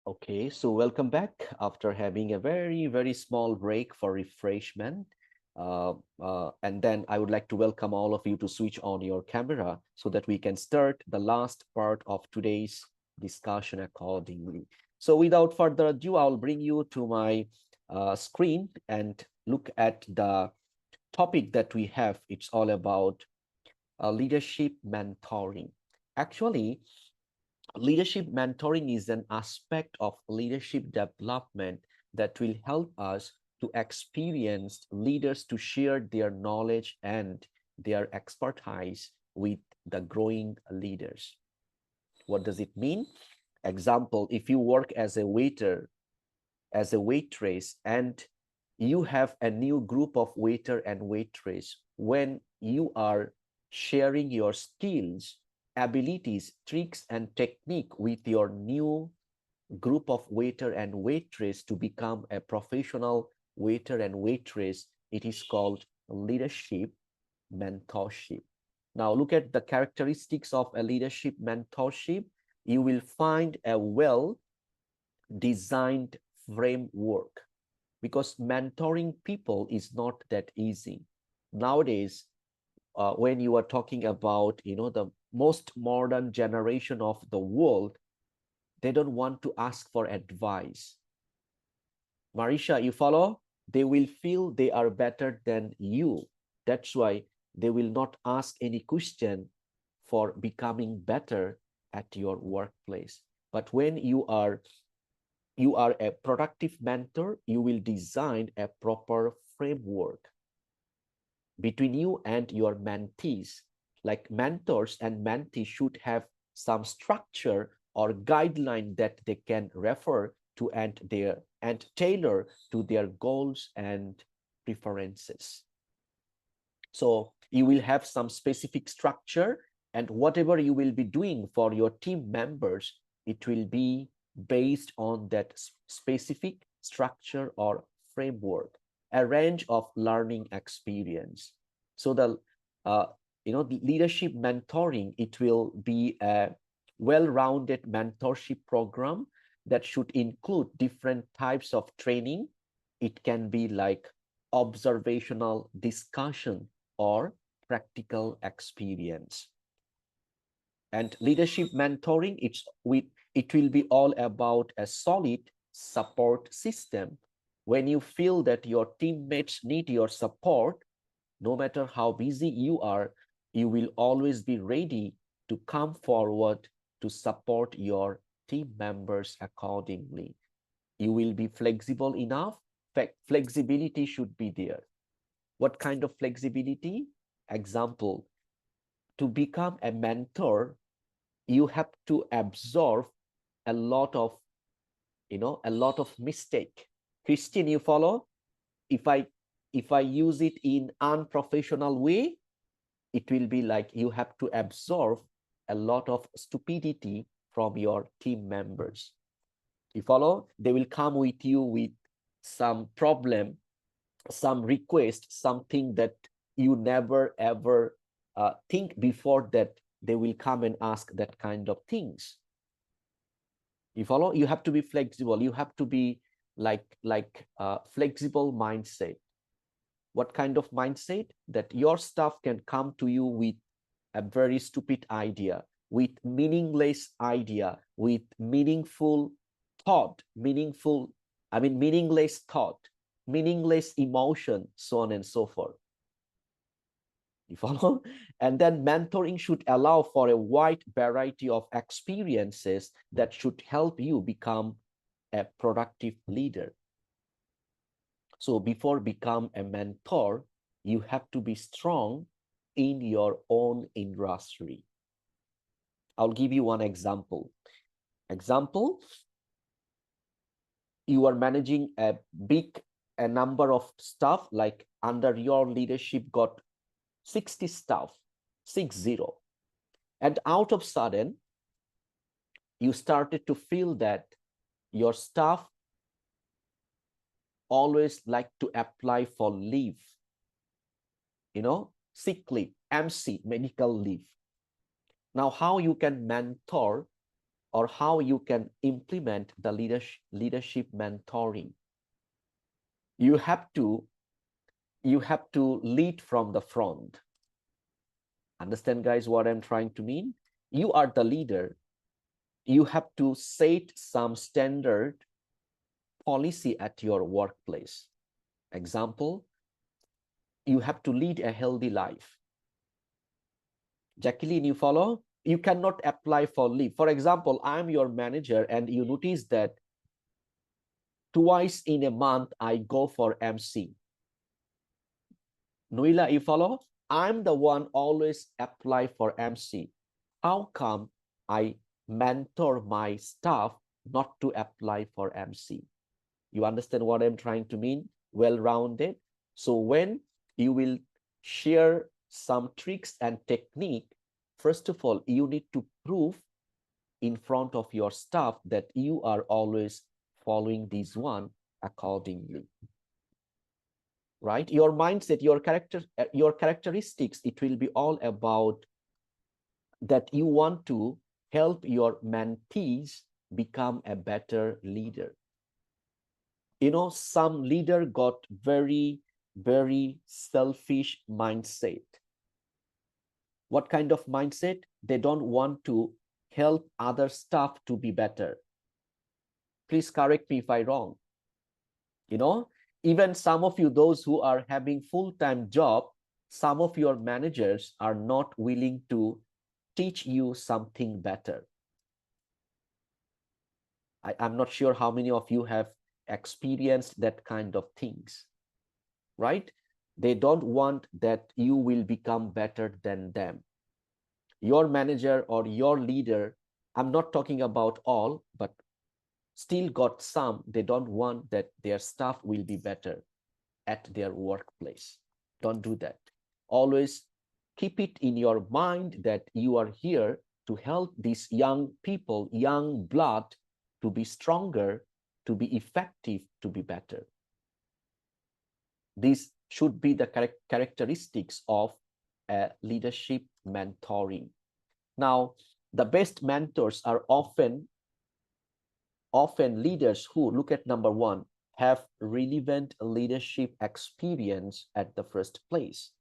Speaker 1: Okay, so welcome back after having a very small break for refreshment. And then I would like to welcome all of you to switch on your camera so that we can start the last part of today's discussion accordingly. So without further ado, I'll bring you to my screen and look at the topic that we have. It's all about leadership mentoring. Actually, leadership mentoring is an aspect of leadership development that will help us to experienced leaders to share their knowledge and their expertise with the growing leaders. What does it mean? Example, if you work as a waiter, as a waitress, and you have a new group of waiter and waitress, when you are sharing your skills, abilities, tricks, and technique with your new group of waiter and waitress to become a professional waiter and waitress, it is called leadership mentorship. Now look at the characteristics of a leadership mentorship. You will find a well designed framework, because mentoring people is not that easy nowadays. When you are talking about, the most modern generation of the world, they don't want to ask for advice. Marisha, you follow? They will feel they are better than you. That's why they will not ask any question for becoming better at your workplace. But when you are a productive mentor, you will design a proper framework between you and your mentees. Like mentors and mentees should have some structure or guideline that they can refer to and tailor to their goals and preferences. So you will have some specific structure, and whatever you will be doing for your team members, it will be based on that specific structure or framework, a range of learning experience. So the leadership mentoring, it will be a well-rounded mentorship program that should include different types of training. It can be like observational discussion or practical experience. And leadership mentoring, it will be all about a solid support system. When you feel that your teammates need your support, no matter how busy you are, you will always be ready to come forward to support your team members accordingly. You will be flexible enough. Flexibility should be there. What kind of flexibility? Example, to become a mentor, you have to absorb a lot of, a lot of mistake. Christine, you follow? If I use it in unprofessional way, it will be like you have to absorb a lot of stupidity from your team members. You follow? They will come with you with some problem, some request, something that you never ever think before that they will come and ask that kind of things. You follow? You have to be flexible. You have to be like flexible mindset. What kind of mindset? That your staff can come to you with a very stupid idea, with meaningless idea, with meaningful thought, meaningless thought, meaningless emotion, so on and so forth. You follow? And then mentoring should allow for a wide variety of experiences that should help you become a productive leader. So before become a mentor, you have to be strong in your own industry. I'll give you one example. You are managing a number of staff, like under your leadership got 60 staff, 60. And out of sudden, you started to feel that your staff always like to apply for leave, sick leave, MC, medical leave. Now, how you can mentor or how you can implement the leadership mentoring. You have to lead from the front. Understand, guys, what I'm trying to mean? You are the leader. You have to set some standard policy at your workplace. Example, you have to lead a healthy life. Jacqueline, you follow? You cannot apply for leave. For example, I'm your manager and you notice that twice in a month I go for MC. Nuila, you follow? I'm the one always apply for MC. How come I mentor my staff not to apply for MC? You understand what I'm trying to mean? Well-rounded. So when you will share some tricks and technique, first of all, you need to prove in front of your staff that you are always following this one accordingly. Right? Your mindset, your characteristics, it will be all about that you want to help your mentees become a better leader. You know, some leader got very, very selfish mindset. What kind of mindset? They don't want to help other staff to be better. Please correct me if I'm wrong. You know, even some of you, those who are having full-time job, some of your managers are not willing to teach you something better. I'm not sure how many of you have experienced that kind of things, right? They don't want that you will become better than them. Your manager or your leader, I'm not talking about all, but still got some, they don't want that their staff will be better at their workplace. Don't do that. Always keep it in your mind that you are here to help these young people, young blood, to be stronger, to be effective, to be better. These should be the characteristics of leadership mentoring. Now, the best mentors are often leaders who, look at number one, have relevant leadership experience at the first place.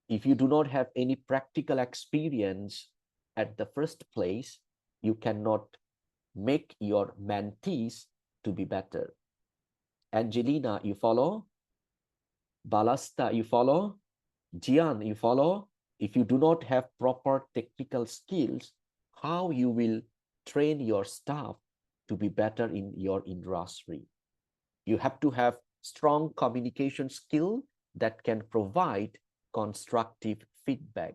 Speaker 1: If you do not have any practical experience at the first place, you cannot make your mentees to be better. Angelina, you follow? Balasta, you follow? Jian, you follow? If you do not have proper technical skills, how you will train your staff to be better in your industry? You have to have strong communication skill that can provide constructive feedback,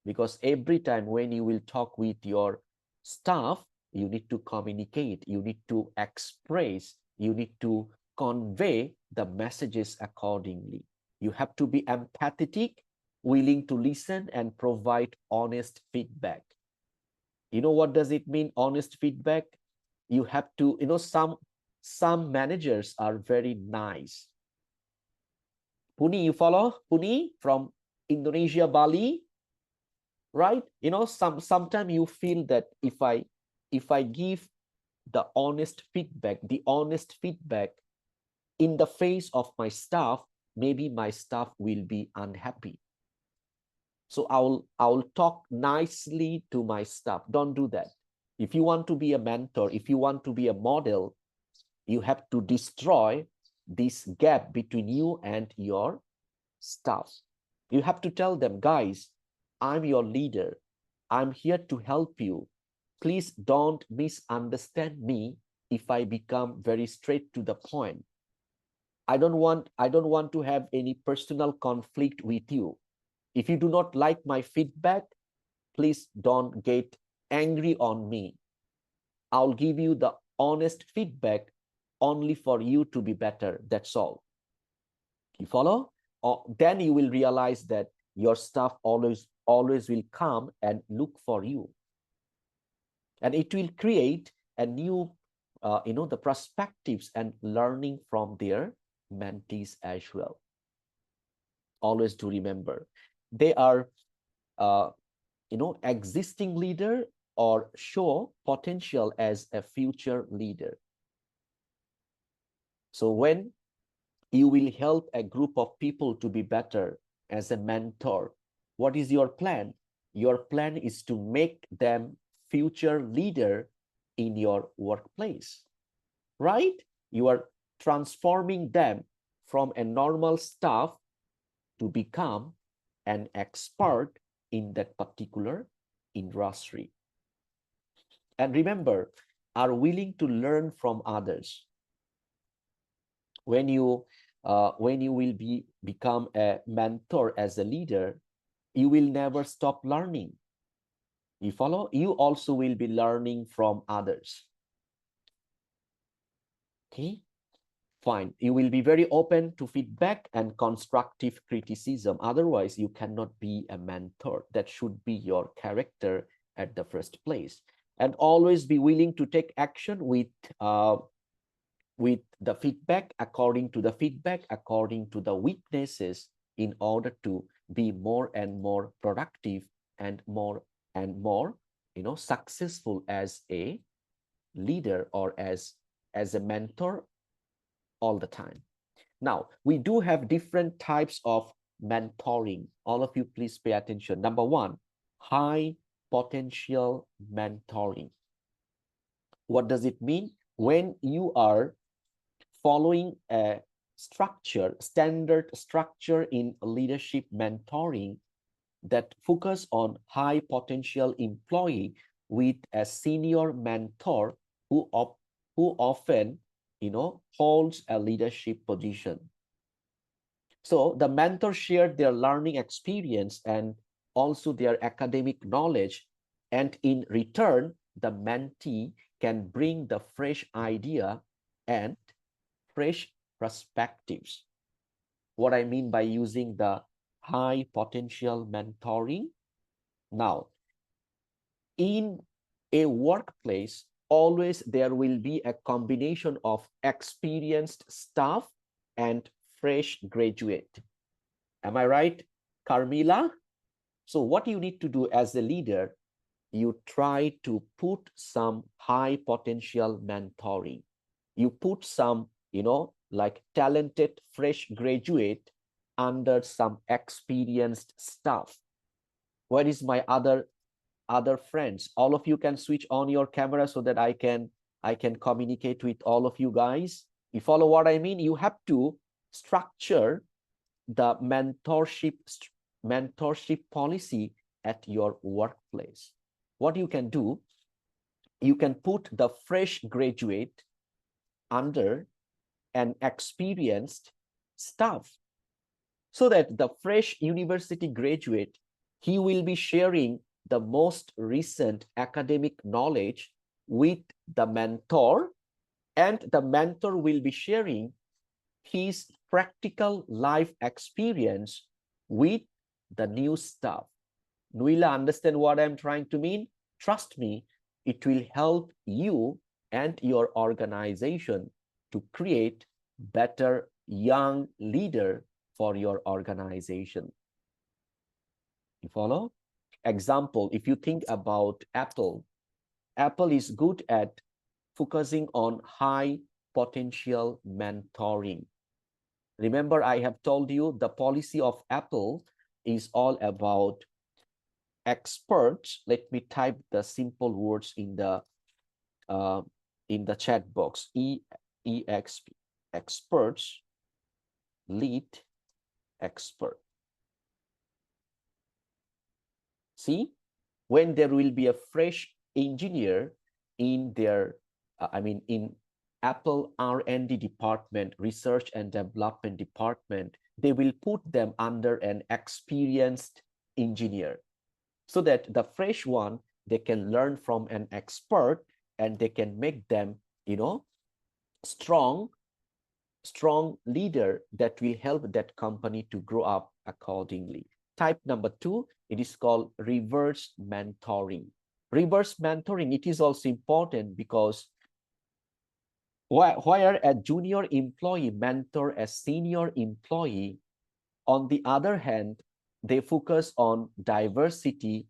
Speaker 1: because every time when you will talk with your staff, you need to communicate, you need to express, you need to convey the messages accordingly. You have to be empathetic, willing to listen and provide honest feedback. You know what does it mean, honest feedback? You have to, you know, some managers are very nice. Puni, you follow? Puni from Indonesia, Bali, right? You know, sometimes you feel that if I give the honest feedback in the face of my staff, maybe my staff will be unhappy. So I'll talk nicely to my staff. Don't do that. If you want to be a mentor, if you want to be a model, you have to destroy this gap between you and your staff. You have to tell them, guys, I'm your leader. I'm here to help you. Please don't misunderstand me if I become very straight to the point. I don't want to have any personal conflict with you. If you do not like my feedback, please don't get angry on me. I'll give you the honest feedback only for you to be better. That's all. You follow? Then you will realize that your staff always will come and look for you. And it will create a new, the perspectives and learning from their mentees as well. Always do remember, they are, existing leader or show potential as a future leader. So when you will help a group of people to be better as a mentor, what is your plan? Your plan is to make them future leader in your workplace, right? You are transforming them from a normal staff to become an expert in that particular industry. And remember, are willing to learn from others. When you will become a mentor as a leader, you will never stop learning. You follow? You also will be learning from others. Okay, fine. You will be very open to feedback and constructive criticism. Otherwise, you cannot be a mentor. That should be your character at the first place. And always be willing to take action with the feedback, according to the weaknesses, in order to be more and more productive and more successful as a leader or as a mentor all the time. Now, we do have different types of mentoring. All of you, please pay attention. Number one, high potential mentoring. What does it mean? When you are following a standard structure in leadership mentoring that focus on high potential employee with a senior mentor who often holds a leadership position. So the mentor shared their learning experience and also their academic knowledge, and in return the mentee can bring the fresh idea and fresh perspectives. What I mean by using the high potential mentoring. Now, in a workplace, always there will be a combination of experienced staff and fresh graduate. Am I right, Carmila? So what you need to do as a leader, you try to put some high potential mentoring. You put some, like talented fresh graduate under some experienced staff. Where is my other friends? All of you can switch on your camera so that I can communicate with all of you guys. You follow what I mean? You have to structure the mentorship policy at your workplace. What you can do, you can put the fresh graduate under an experienced staff, so that the fresh university graduate, he will be sharing the most recent academic knowledge with the mentor, and the mentor will be sharing his practical life experience with the new staff. Nuila, understand what I'm trying to mean? Trust me, it will help you and your organization to create better young leader for your organization. You follow? Example, if you think about Apple is good at focusing on high potential mentoring. Remember, I have told you the policy of Apple is all about experts. Let me type the simple words in the chat box. EXP, experts, lead expert. See, when there will be a fresh engineer in their, in Apple R&D department, research and development department, they will put them under an experienced engineer, so that the fresh one, they can learn from an expert and they can make them, strong leader that will help that company to grow up accordingly. Type number 2, it is called reverse mentoring. Reverse mentoring, it is also important because where a junior employee mentor a senior employee, on the other hand, they focus on diversity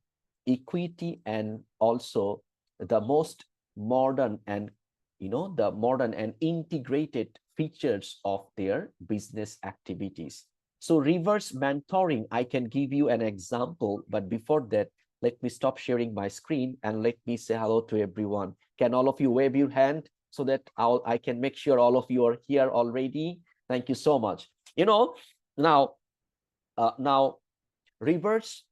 Speaker 1: equity, and also the most modern and the modern and integrated features of their business activities. So reverse mentoring, I can give you an example, but before that, let me stop sharing my screen and let me say hello to everyone. Can all of you wave your hand so that I can make sure all of you are here already? Thank you so much. Now reverse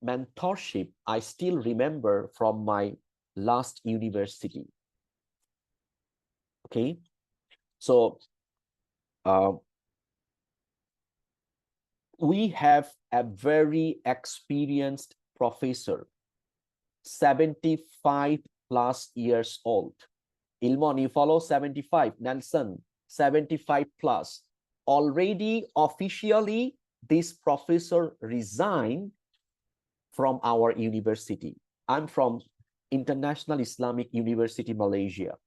Speaker 1: mentorship, I still remember from my last university. Okay, so we have a very experienced professor, 75 plus years old. Ilmon, you follow 75. Nelson, 75 plus. Already officially, this professor resigned from our university. I'm from International Islamic University, Malaysia.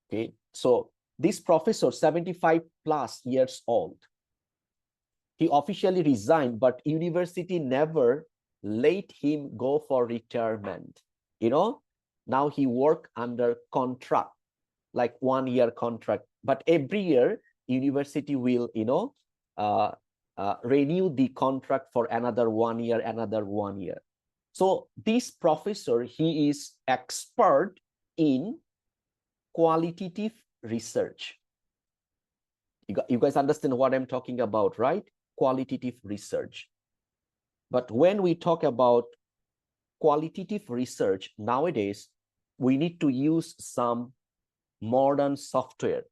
Speaker 1: Okay, so this professor, 75 plus years old, he officially resigned, but university never let him go for retirement. Now he work under contract, like 1 year contract. But every year, university will, renew the contract for another 1 year, another 1 year. So this professor, he is expert in qualitative research. You guys understand what I'm talking about, right? Qualitative research. But when we talk about qualitative research nowadays, we need to use some modern software.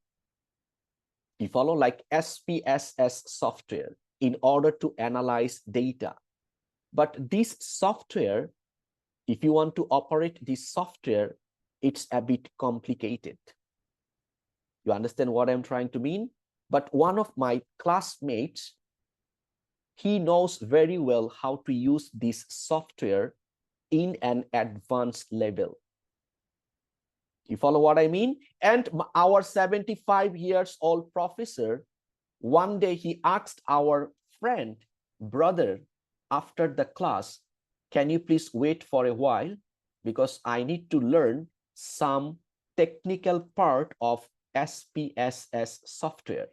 Speaker 1: You follow, like SPSS software, in order to analyze data. But this software, if you want to operate this software, it's a bit complicated. You understand what I'm trying to mean? But one of my classmates, he knows very well how to use this software in an advanced level. You follow what I mean? And our 75 years old professor, one day he asked our friend, brother, after the class, can you please wait for a while? Because I need to learn some technical part of SPSS software.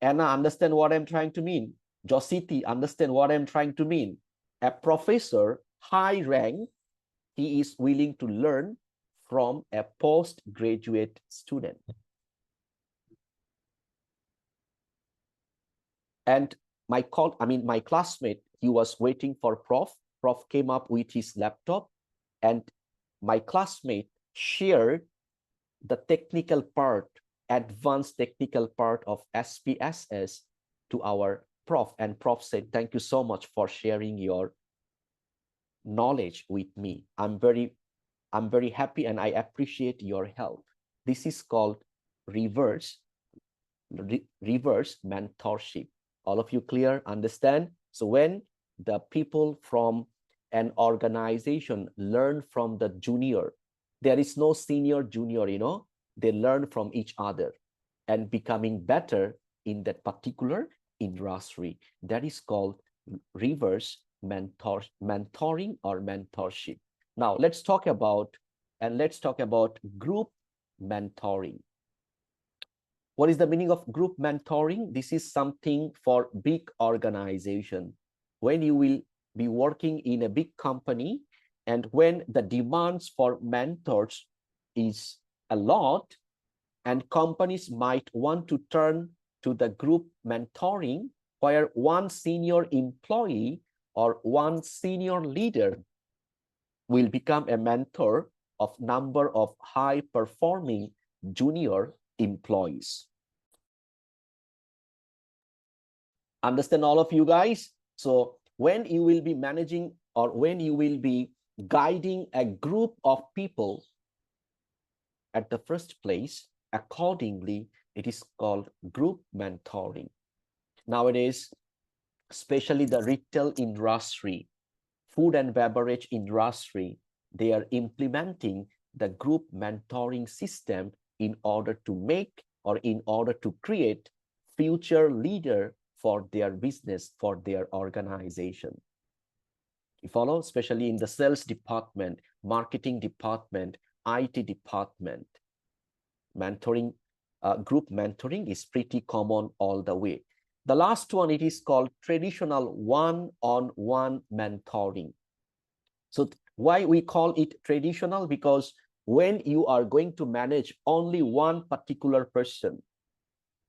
Speaker 1: Anna, understand what I'm trying to mean? Jositi, understand what I'm trying to mean? A professor, high rank, he is willing to learn from a postgraduate student. And my classmate, he was waiting for Prof. Prof came up with his laptop, and my classmate shared the technical part, advanced technical part of SPSS to our Prof. And Prof said, thank you so much for sharing your knowledge with me. I'm very happy and I appreciate your help. This is called reverse mentorship. All of you clear? Understand? So when the people from an organization learn from the junior, there is no senior junior, they learn from each other and becoming better in that particular industry. That is called reverse mentoring or mentorship. Now let's talk about group mentoring. What is the meaning of group mentoring? This is something for big organization. When you will be working in a big company and when the demands for mentors is a lot, and companies might want to turn to the group mentoring where one senior employee or one senior leader will become a mentor of number of high performing junior employees. Understand, all of you guys? So when you will be managing or when you will be guiding a group of people, at the first place, accordingly, it is called group mentoring. Nowadays, especially the retail industry, food and beverage industry, they are implementing the group mentoring system in order to make or in order to create future leader for their business, for their organization. You follow? Especially in the sales department, marketing department, IT department. Mentoring, group mentoring is pretty common all the way. The last one, it is called traditional one-on-one mentoring. So why we call it traditional? Because when you are going to manage only one particular person,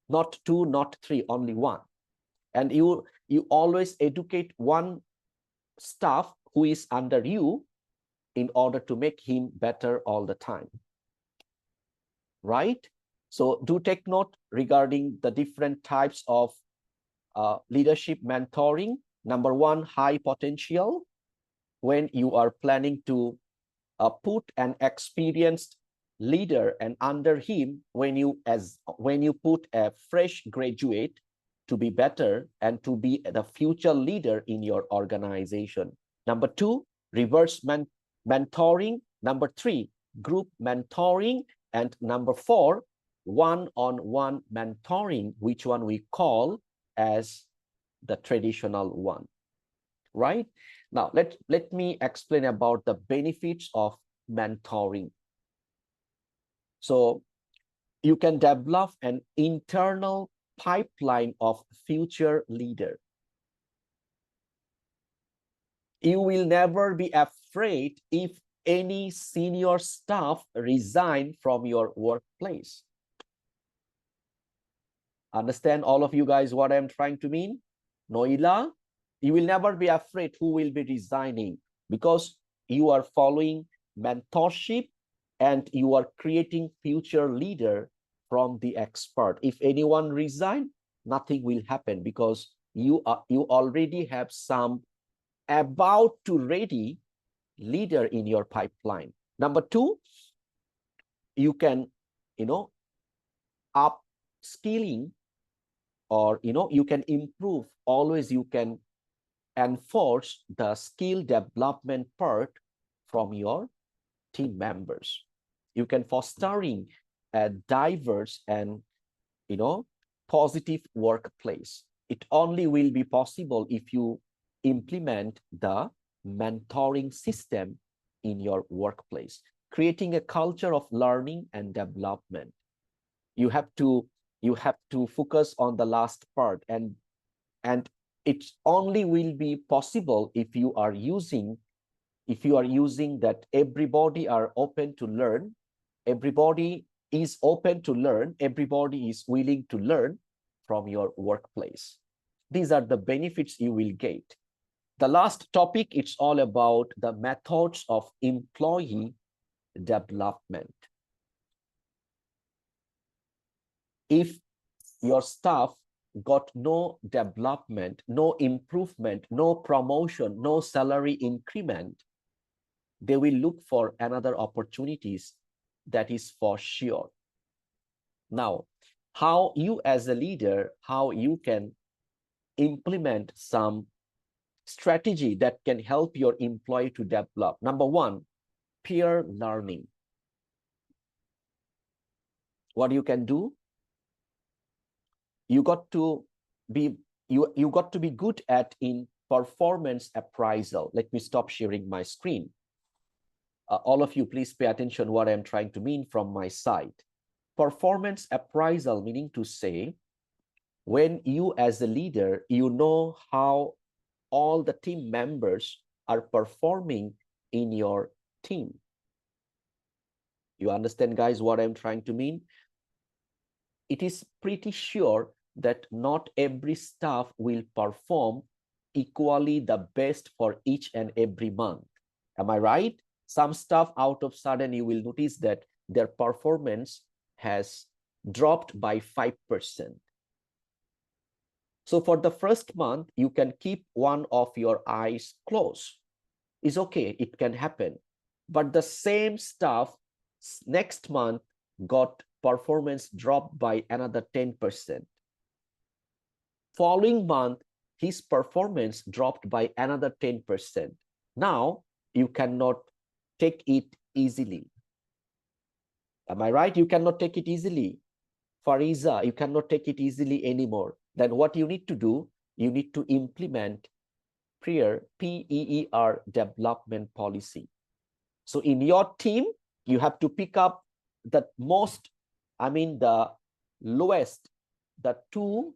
Speaker 1: not two, not three, only one, and you always educate one staff who is under you in order to make him better all the time, right? So do take note regarding the different types of leadership mentoring. Number one, high potential. When you are planning to put an experienced leader, and under him, when you put a fresh graduate to be better and to be the future leader in your organization. Number two, reverse mentoring. Number three, group mentoring. And number four, one-on-one mentoring, which one we call as the traditional one, right? Now, let me explain about the benefits of mentoring. So you can develop an internal pipeline of future leader. You will never be afraid if any senior staff resign from your workplace. Understand all of you guys what I'm trying to mean? Noila, you will never be afraid who will be resigning, because you are following mentorship and you are creating future leader from the expert. If anyone resign, nothing will happen, because you already have some about to ready leader in your pipeline. Number two, you can, upskilling, or you can improve. Always you can enforce the skill development part from your team members. You can fostering a diverse and positive workplace. It only will be possible if you implement the mentoring system in your workplace, creating a culture of learning and development. You have to focus on the last part, and it only will be possible if you are using that everybody are open to learn, everybody is open to learn, everybody is willing to learn from your workplace. These are the benefits you will get. The last topic, it's all about the methods of employee development. If your staff got no development, no improvement, no promotion, no salary increment, they will look for another opportunities, that is for sure. Now, how you as a leader, how you can implement some strategy that can help your employee to develop. Number one, peer learning. What you can do? You got to be good at in performance appraisal. Let me stop sharing my screen. All of you, please pay attention what I'm trying to mean from my side. Performance appraisal, meaning to say, when you as a leader, you know how all the team members are performing in your team. You understand, guys, what I'm trying to mean? It is pretty sure that not every staff will perform equally the best for each and every month. Am I right? Some staff out of sudden you will notice that their performance has dropped by 5%. So for the first month, you can keep one of your eyes closed. It's okay, it can happen. But the same staff next month got performance dropped by another 10%. Following month, his performance dropped by another 10%. Now, you cannot take it easily. Am I right? You cannot take it easily. Fariza, you cannot take it easily anymore. Then what you need to do, you need to implement P-E-E-R development policy. So in your team, you have to pick up the most, the lowest, the two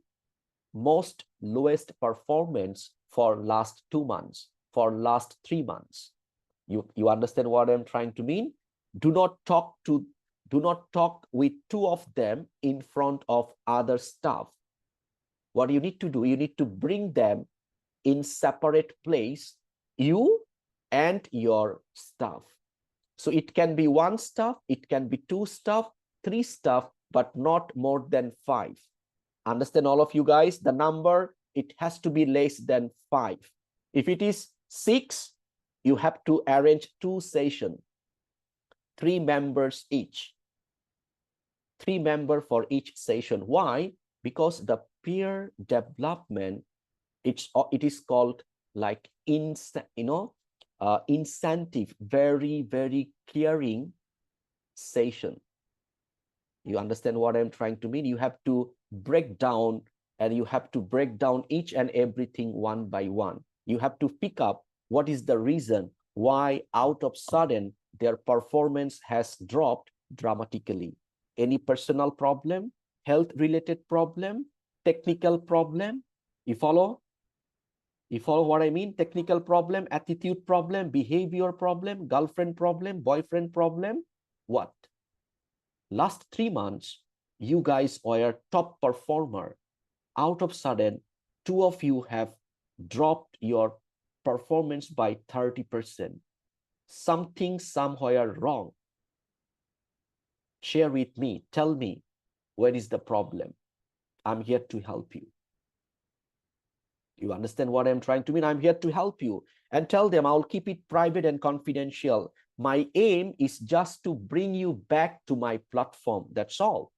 Speaker 1: most lowest performance for last 2 months, for last 3 months. You understand what I'm trying to mean? Do not talk with two of them in front of other staff. What you need to do, you need to bring them in separate place, you and your staff. So it can be one staff, it can be two staff, three staff, but not more than 5. Understand, all of you guys? The number, it has to be less than 5. If it is 6, you have to arrange 2 sessions, 3 members each. 3 members for each session. Why? Because the peer development, it is called like incentive, very, very caring session. You understand what I'm trying to mean? You have to break down, and you have to break down each and everything one by one. You have to pick up what is the reason why out of sudden their performance has dropped dramatically. Any personal problem, health related problem, technical problem. You follow? You follow what I mean? Technical problem, attitude problem, behavior problem, girlfriend problem, boyfriend problem. What? Last 3 months, you guys were top performer. Out of sudden, 2 of you have dropped your performance by 30%. Something somewhere wrong. Share with me. Tell me, where is the problem? I'm here to help you. You understand what I'm trying to mean? I'm here to help you. And tell them, I'll keep it private and confidential. My aim is just to bring you back to my platform. That's all.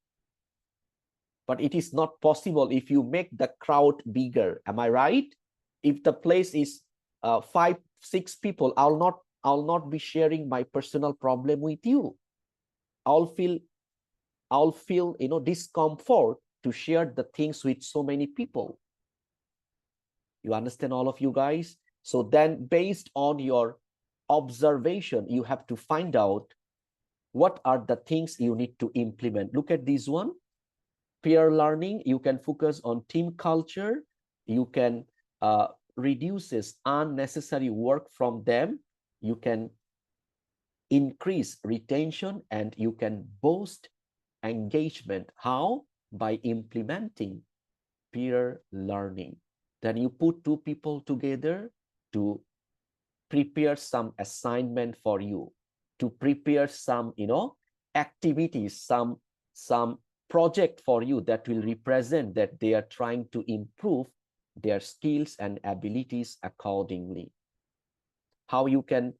Speaker 1: But it is not possible if you make the crowd bigger. Am I right? If the place is 5, 6 people, I'll not be sharing my personal problem with you. I'll feel discomfort to share the things with so many people. You understand, all of you guys? So then, based on your observation, you have to find out what are the things you need to implement. Look at this one. Peer learning, you can focus on team culture. You can reduces unnecessary work from them. You can increase retention, and you can boost engagement. How? By implementing peer learning. Then you put 2 people together to prepare some assignment for you, to prepare some activities, some project for you that will represent that they are trying to improve their skills and abilities accordingly. How you can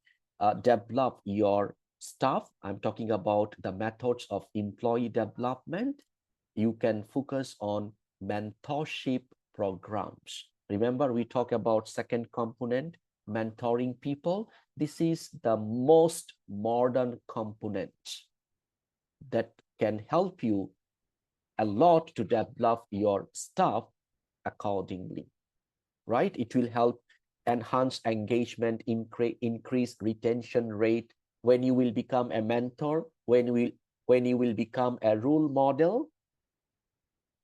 Speaker 1: develop your staff? I'm talking about the methods of employee development. You can focus on mentorship programs. Remember, we talk about second component, mentoring people. This is the most modern component that can help you a lot to develop your staff accordingly, right? It will help enhance engagement, increase retention rate. When you will become a mentor, when you will become a role model,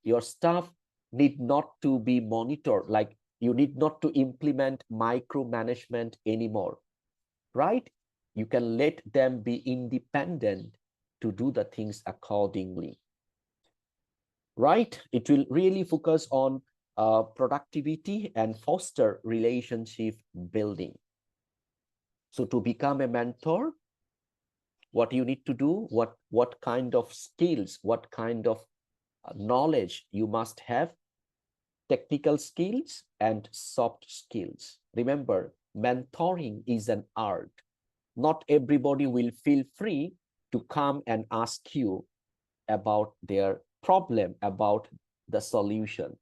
Speaker 1: your staff need not to be monitored. Like, you need not to implement micromanagement anymore, right? You can let them be independent to do the things accordingly, right? It will really focus on productivity and foster relationship building. So to become a mentor, what you need to do, what kind of skills, what kind of knowledge you must have: technical skills and soft skills. Remember, mentoring is an art. Not everybody will feel free to come and ask you about their problem, about the solution,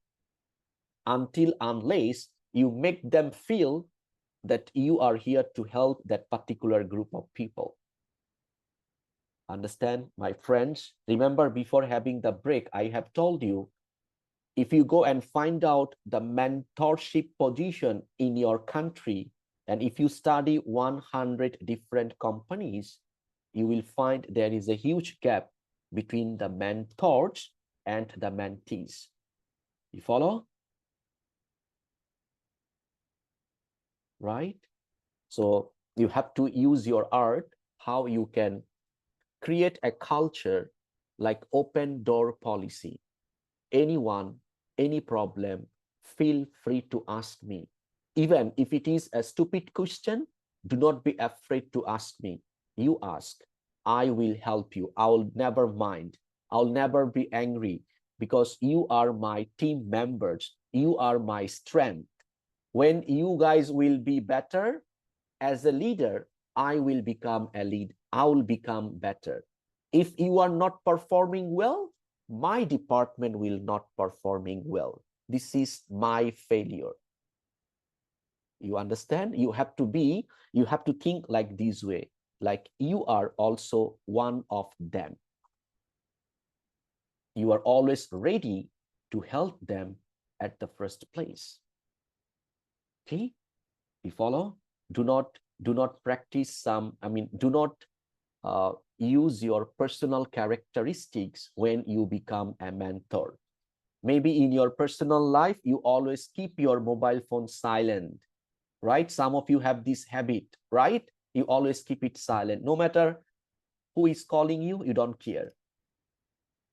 Speaker 1: unless you make them feel that you are here to help that particular group of people. Understand, my friends? Remember, before having the break, I have told you If you go and find out the mentorship position in your country, and if you study 100 different companies, you will find there is a huge gap between the mentors and the mentees. You follow? Right? So you have to use your art, how you can create a culture like open door policy. Anyone, any problem, feel free to ask me. Even if it is a stupid question, do not be afraid to ask me. You ask, I will help you. I'll never mind. I'll never be angry because you are my team members. You are my strength. When you guys will be better as a leader, I will become a lead. I will become better. If you are not performing well, my department will not performing well. This is my failure. You understand? You have to think like this way, like you are also one of them. You are always ready to help them at the first place. Okay, you follow? Do not practice some, do not use your personal characteristics when you become a mentor. Maybe in your personal life, you always keep your mobile phone silent, right? Some of you have this habit, right? You always keep it silent. No matter who is calling you, you don't care,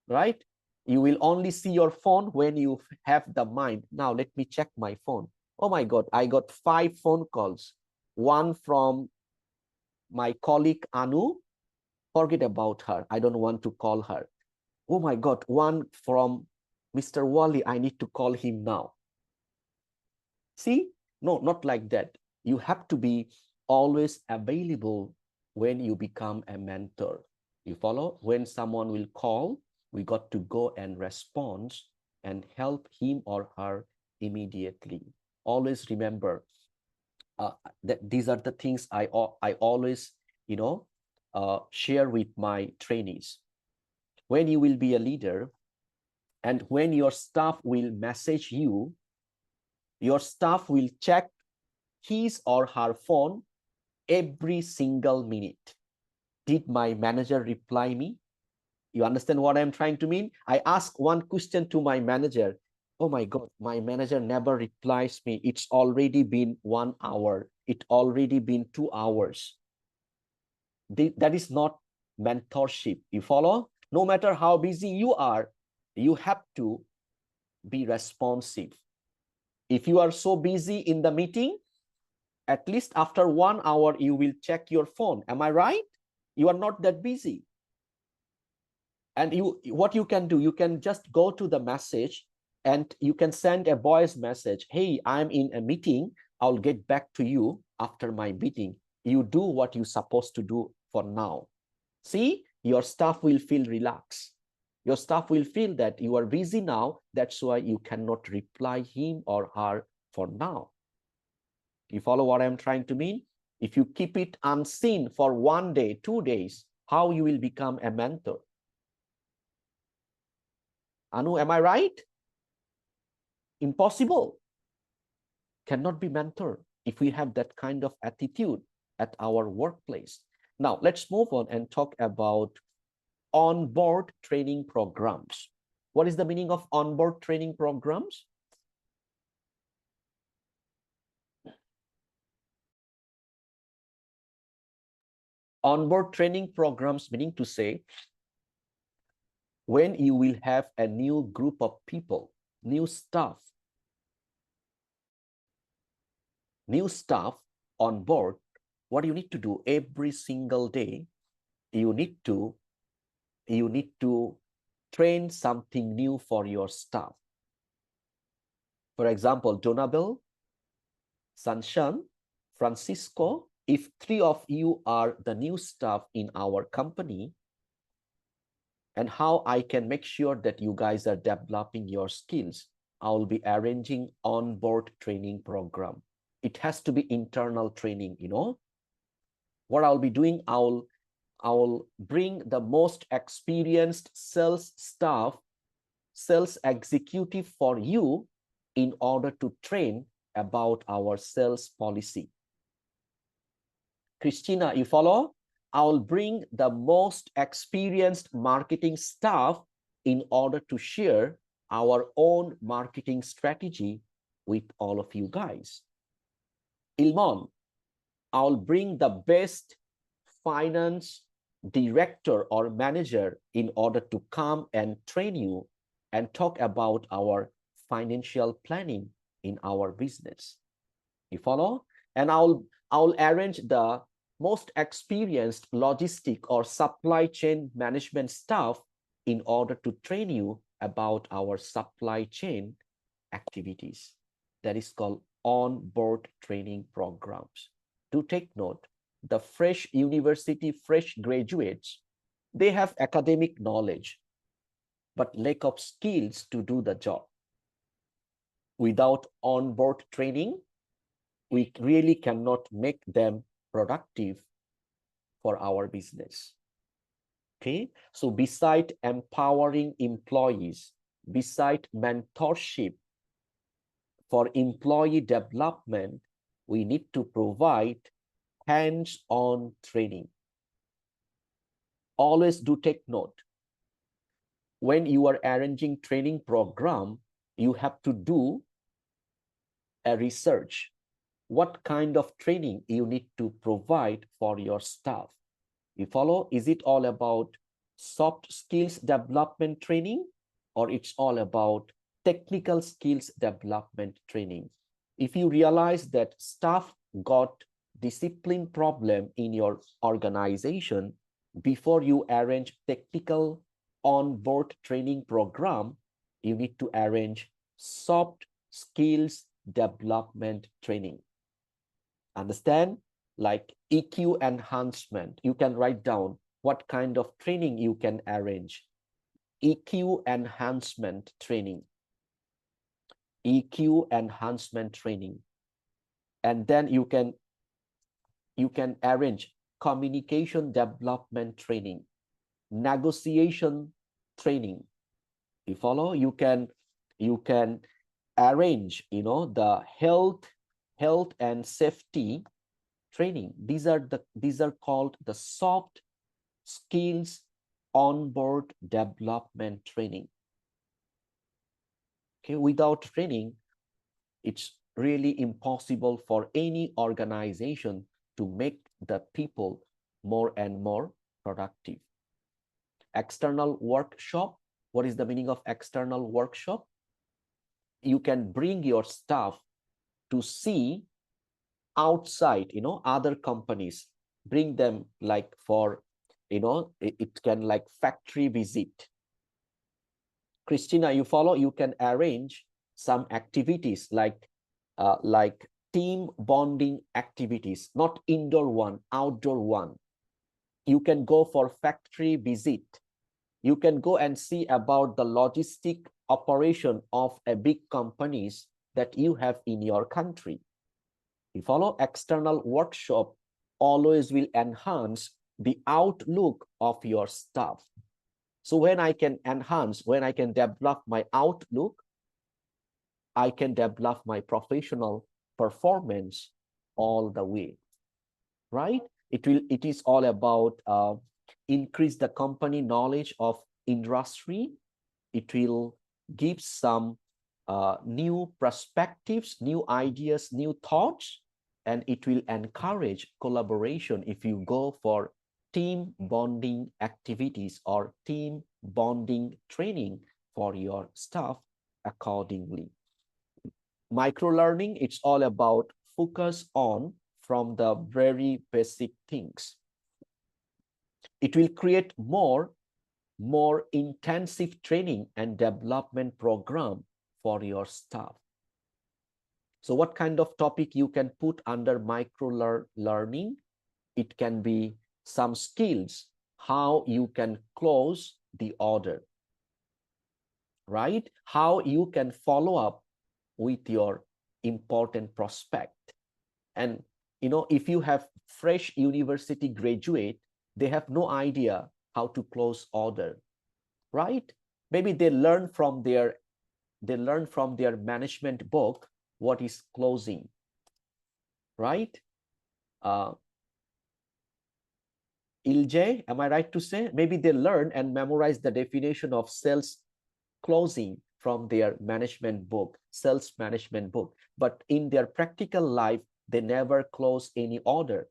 Speaker 1: right? You will only see your phone when you have the mind. Now, let me check my phone. Oh my God, I got 5 phone calls. One from my colleague Anu. Forget about her. I don't want to call her. Oh my God, one from Mr. Wally. I need to call him now. See? No, not like that. You have to be always available when you become a mentor. You follow? When someone will call, we got to go and respond and help him or her immediately. Always remember that these are the things I always, share with my trainees. When you will be a leader and when your staff will message you, your staff will check his or her phone every single minute. Did my manager reply me? You understand what I'm trying to mean? I ask one question to my manager. Oh my God, my manager never replies me. It's already been 1 hour. It already been 2 hours. That is not mentorship. You follow? No matter how busy you are, you have to be responsive. If you are so busy in the meeting, at least after 1 hour, you will check your phone. Am I right? You are not that busy. And what you can do, you can just go to the message and you can send a voice message. Hey, I'm in a meeting. I'll get back to you after my meeting. You do what you're supposed to do for now. See, your staff will feel relaxed. Your staff will feel that you are busy now. That's why you cannot reply him or her for now. You follow what I'm trying to mean? If you keep it unseen for 1 day, 2 days, how you will become a mentor? Anu, am I right? Impossible. Cannot be mentor if we have that kind of attitude at our workplace. Now, let's move on and talk about on-board training programs. What is the meaning of on-board training programs? On-board training programs meaning to say, when you will have a new group of people, new staff on board, what you need to do every single day, you need to train something new for your staff. For example, Donabel, Sanshan, Francisco, if 3 of you are the new staff in our company, and how I can make sure that you guys are developing your skills, I will be arranging on-board training program. It has to be internal training, What I'll be doing, I'll bring the most experienced sales staff sales executive for you in order to train about our sales policy. Christina, you follow? I'll bring the most experienced marketing staff in order to share our own marketing strategy with all of you guys. Ilmon, I'll bring the best finance director or manager in order to come and train you and talk about our financial planning in our business. You follow? And I'll arrange the most experienced logistic or supply chain management staff in order to train you about our supply chain activities. That is called on-board training programs. Do take note, the fresh university, fresh graduates, they have academic knowledge, but lack of skills to do the job. Without on-board training, we really cannot make them productive for our business. Okay, so beside empowering employees, beside mentorship for employee development, we need to provide hands-on training. Always do take note. When you are arranging training program, you have to do a research. What kind of training you need to provide for your staff? You follow? Is it all about soft skills development training, or it's all about technical skills development training? If you realize that staff got discipline problem in your organization, before you arrange technical on-board training program, you need to arrange soft skills development training. Understand? Like EQ enhancement. You can write down what kind of training you can arrange. EQ enhancement training. EQ enhancement training. And then you can arrange communication development training, negotiation training. You follow? You can arrange, the health and safety training. These are called the soft skills onboard development training. Okay, without training, it's really impossible for any organization to make the people more and more productive. External workshop. What is the meaning of external workshop? You can bring your staff to see outside, other companies. Bring them like for, it can like factory visit. Christina, you follow? You can arrange some activities like team bonding activities, not indoor one, outdoor one. You can go for factory visit. You can go and see about the logistic operation of a big companies that you have in your country. You follow? External workshop always will enhance the outlook of your staff. So when I can develop my outlook, I can develop my professional performance all the way, right? It is all about increase the company knowledge of industry. It will give some new perspectives, new ideas, new thoughts, and it will encourage collaboration if you go for team bonding activities or team bonding training for your staff accordingly. Micro-learning, it's all about focus on from the very basic things. It will create more intensive training and development program for your staff. So what kind of topic you can put under micro-learning? It can be some skills, how you can close the order, right? How you can follow up with your important prospect. And if you have fresh university graduate, they have no idea how to close order, right? Maybe they learn from their management book what is closing, right? Ilje, am I right to say? Maybe they learn and memorize the definition of sales closing from their management book, sales management book. But in their practical life, they never close any order.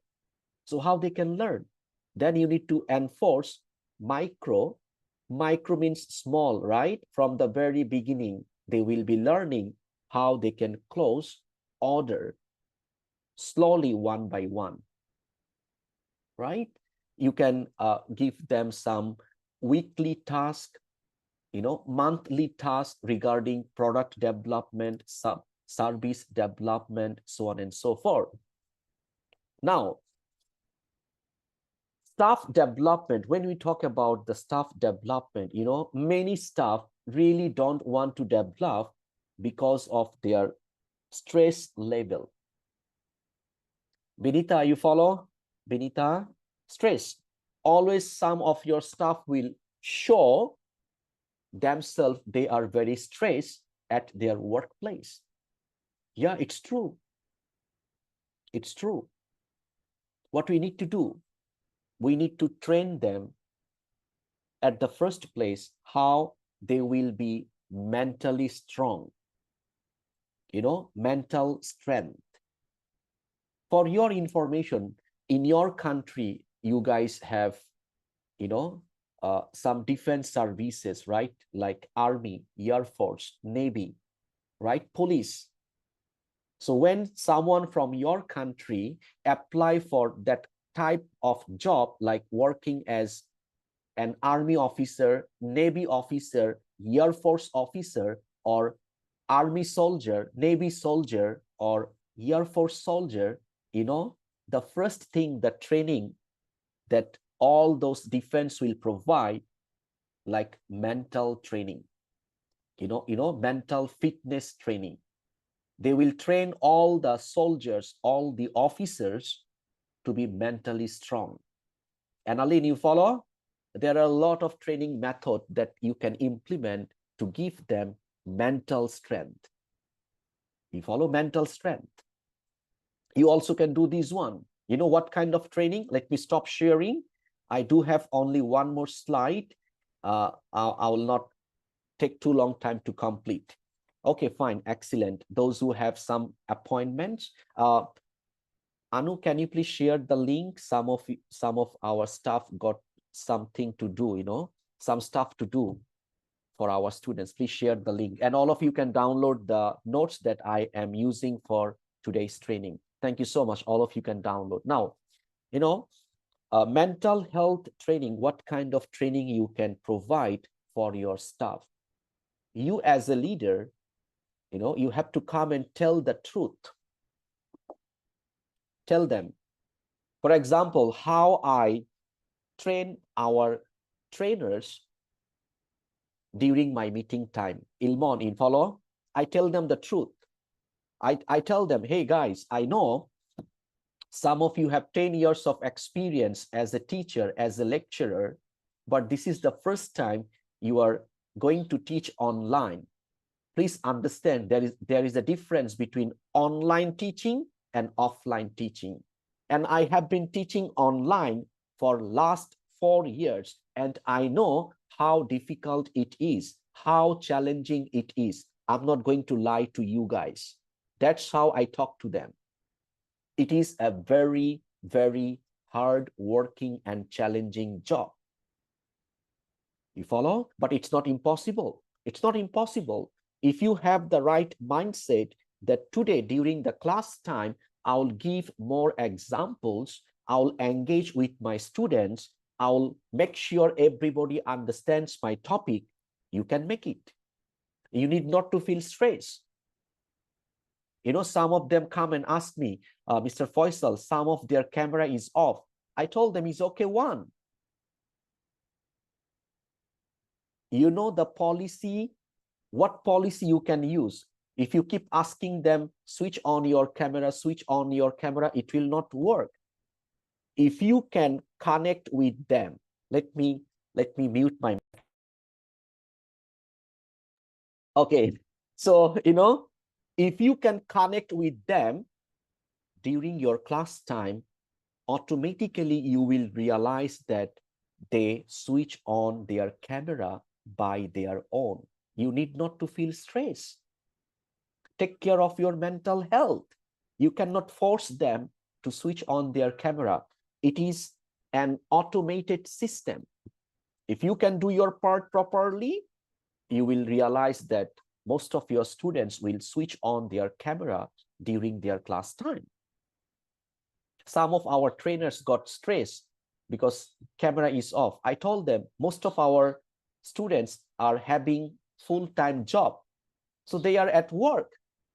Speaker 1: So how they can learn? Then you need to enforce micro. Micro means small, right? From the very beginning, they will be learning how they can close order slowly, one by one, right? You can give them some weekly task, monthly task regarding product development, service development, so on and so forth. Now, staff development, when we talk about the staff development, many staff really don't want to develop because of their stress level. Benita, you follow? Benita, stress. Always some of your staff will show themselves they are very stressed at their workplace. Yeah, it's true. It's true. What we need to do, we need to train them at the first place how they will be mentally strong, mental strength. For your information, in your country, you guys have, some defense services, right? Like Army, Air Force, Navy, right? Police. So when someone from your country apply for that type of job, like working as an Army officer, Navy officer, Air Force officer, or Army soldier, Navy soldier, or Air Force soldier, the first thing, the training that all those defense will provide, like mental training, mental fitness training. They will train all the soldiers, all the officers to be mentally strong. And Aline, you follow? There are a lot of training methods that you can implement to give them mental strength. You follow? Mental strength. You also can do this one. You know what kind of training? Let me stop sharing. I do have only one more slide. I will not take too long time to complete. Okay, fine, excellent. Those who have some appointments, Anu, can you please share the link? Some of our staff got something to do, some stuff to do for our students. Please share the link, and all of you can download the notes that I am using for today's training. Thank you so much. All of you can download. Now, mental health training, what kind of training you can provide for your staff? You as a leader, you have to come and tell the truth. Tell them, for example, how I train our trainers during my meeting time. Ilmon, in follow? I tell them the truth. I tell them, hey guys, I know some of you have 10 years of experience as a teacher, as a lecturer, but this is the first time you are going to teach online. Please understand there is a difference between online teaching and offline teaching. And I have been teaching online for last 4 years, and I know how difficult it is, how challenging it is. I'm not going to lie to you guys. That's how I talk to them. It is a very, very hard working and challenging job. You follow? But it's not impossible. It's not impossible. If you have the right mindset that today during the class time, I'll give more examples, I'll engage with my students, I'll make sure everybody understands my topic, you can make it. You need not to feel stress. Some of them come and ask me, Mr. Faisal, some of their camera is off. I told them it's okay, one. The policy, what policy you can use. If you keep asking them, switch on your camera, it will not work. If you can connect with them, let me mute my Okay, so, you know, if you can connect with them during your class time, automatically you will realize that they switch on their camera by their own. You need not to feel stress. Take care of your mental health. You cannot force them to switch on their camera. It is an automated system. If you can do your part properly, you will realize that most of your students will switch on their camera during their class time. Some of our trainers got stressed because camera is off. I told them most of our students are having full-time job. So they are at work.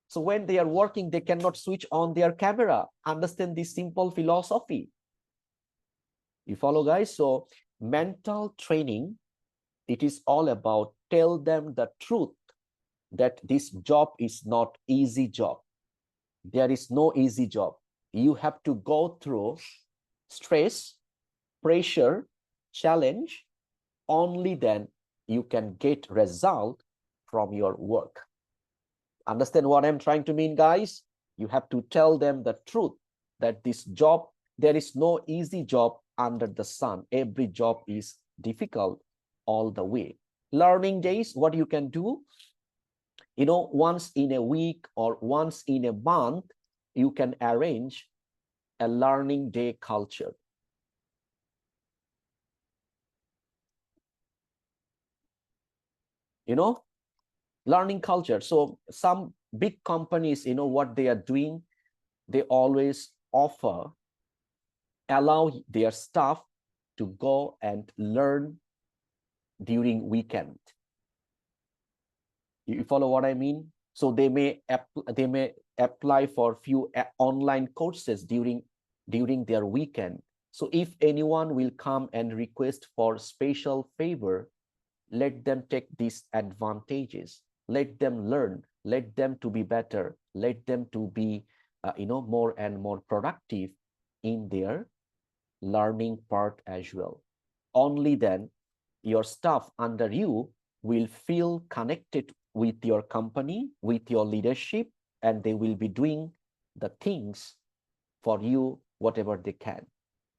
Speaker 1: So when they are working, they cannot switch on their camera. Understand this simple philosophy. You follow, guys? So mental training, it is all about tell them the truth that this job is not easy job. There is no easy job. You have to go through stress, pressure, challenge. Only then you can get result from your work. Understand what I'm trying to mean, guys? You have to tell them the truth that this job, there is no easy job under the sun. Every job is difficult all the way. Learning days, what you can do, you know, once in a week or once in a month, you can arrange a learning day culture. You know, learning culture. So some big companies, you know, what they are doing, they always offer, allow their staff to go and learn during weekend. You follow what I mean? So they may apply for few online courses during their weekend. So if anyone will come and request for special favor, let them take these advantages. Let them learn. Let them to be better. Let them to be, you know, more and more productive in their learning part as well. Only then your staff under you will feel connected with your company, with your leadership, and they will be doing the things for you, whatever they can.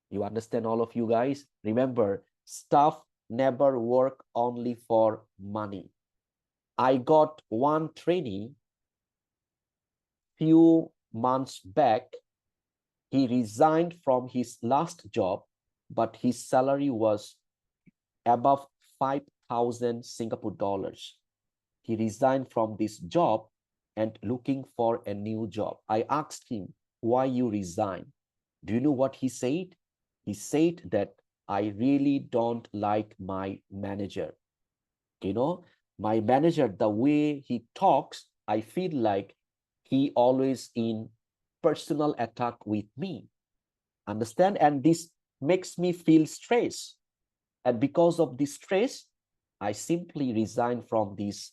Speaker 1: You understand, all of you guys? Remember, staff never work only for money. I got one trainee few months back. He resigned from his last job, but his salary was above 5,000 Singapore dollars. He resigned from this job and looking for a new job. I asked him, why you resign? Do you know what he said? He said that I really don't like my manager. You know, my manager, the way he talks, I feel like he always in personal attack with me. Understand? And this makes me feel stress. And because of this stress, I simply resign from this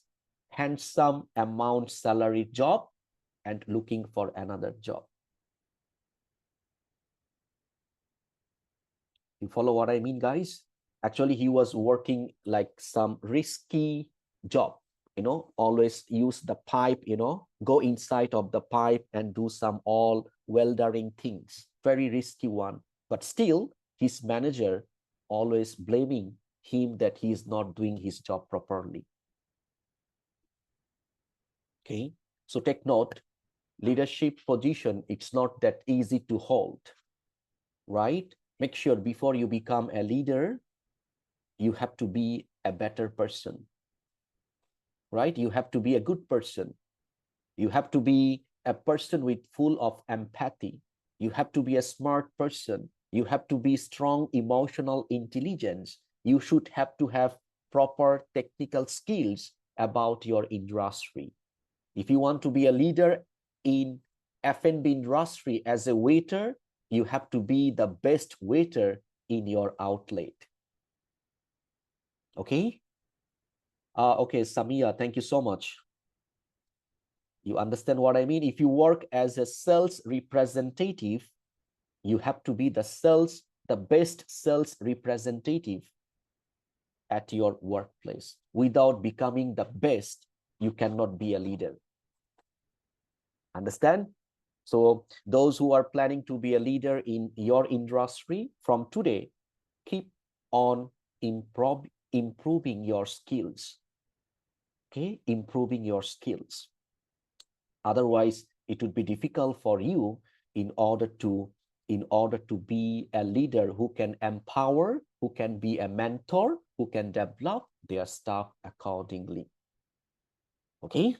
Speaker 1: handsome amount salary job and looking for another job. You follow what I mean, guys? Actually, he was working like some risky job, you know, always use the pipe, you know, go inside of the pipe and do some all weldering things, very risky one. But still, his manager always blaming him that he is not doing his job properly. Okay, so take note, leadership position, it's not that easy to hold, right? Make sure before you become a leader, you have to be a better person, right? You have to be a good person. You have to be a person with full of empathy. You have to be a smart person. You have to be strong emotional intelligence. You should have to have proper technical skills about your industry. If you want to be a leader in F&B industry as a waiter, you have to be the best waiter in your outlet. Okay? Okay, Samia, thank you so much. You understand what I mean? If you work as a sales representative, you have to be the best sales representative at your workplace. Without becoming the best, you cannot be a leader. Understand? So those who are planning to be a leader in your industry, from today, keep on improving your skills. Okay, improving your skills. Otherwise, it would be difficult for you in order to be a leader who can empower, who can be a mentor, who can develop their staff accordingly. Okay,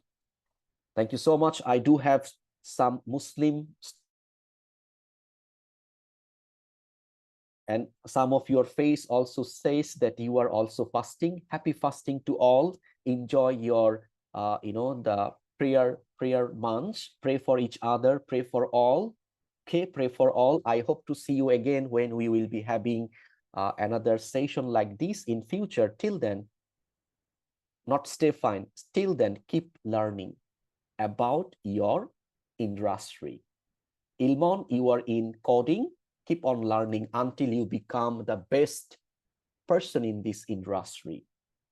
Speaker 1: thank you so much. I do have some Muslim, and some of your face also says that you are also fasting. Happy fasting to all. Enjoy your the prayer months. Pray for each other, pray for all. Okay, pray for all. I hope to see you again when we will be having another session like this in future. Till then, not stay fine. Till then, keep learning about your industry. Ilmon, you are in coding. Keep on learning until you become the best person in this industry.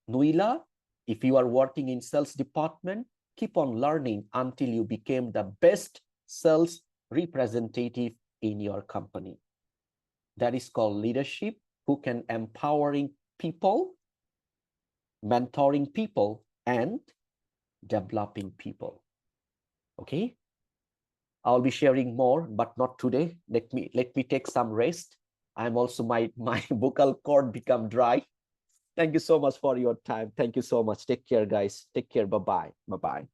Speaker 1: Nuila, if you are working in sales department, keep on learning until you become the best sales representative in your company. That is called leadership, who can empowering people, mentoring people, and developing people. Okay, I'll be sharing more, but not today. Let me take some rest. I'm also my vocal cord become dry. Thank you so much for your time. Thank you so much. Take care, guys. Take care. Bye-bye. Bye-bye.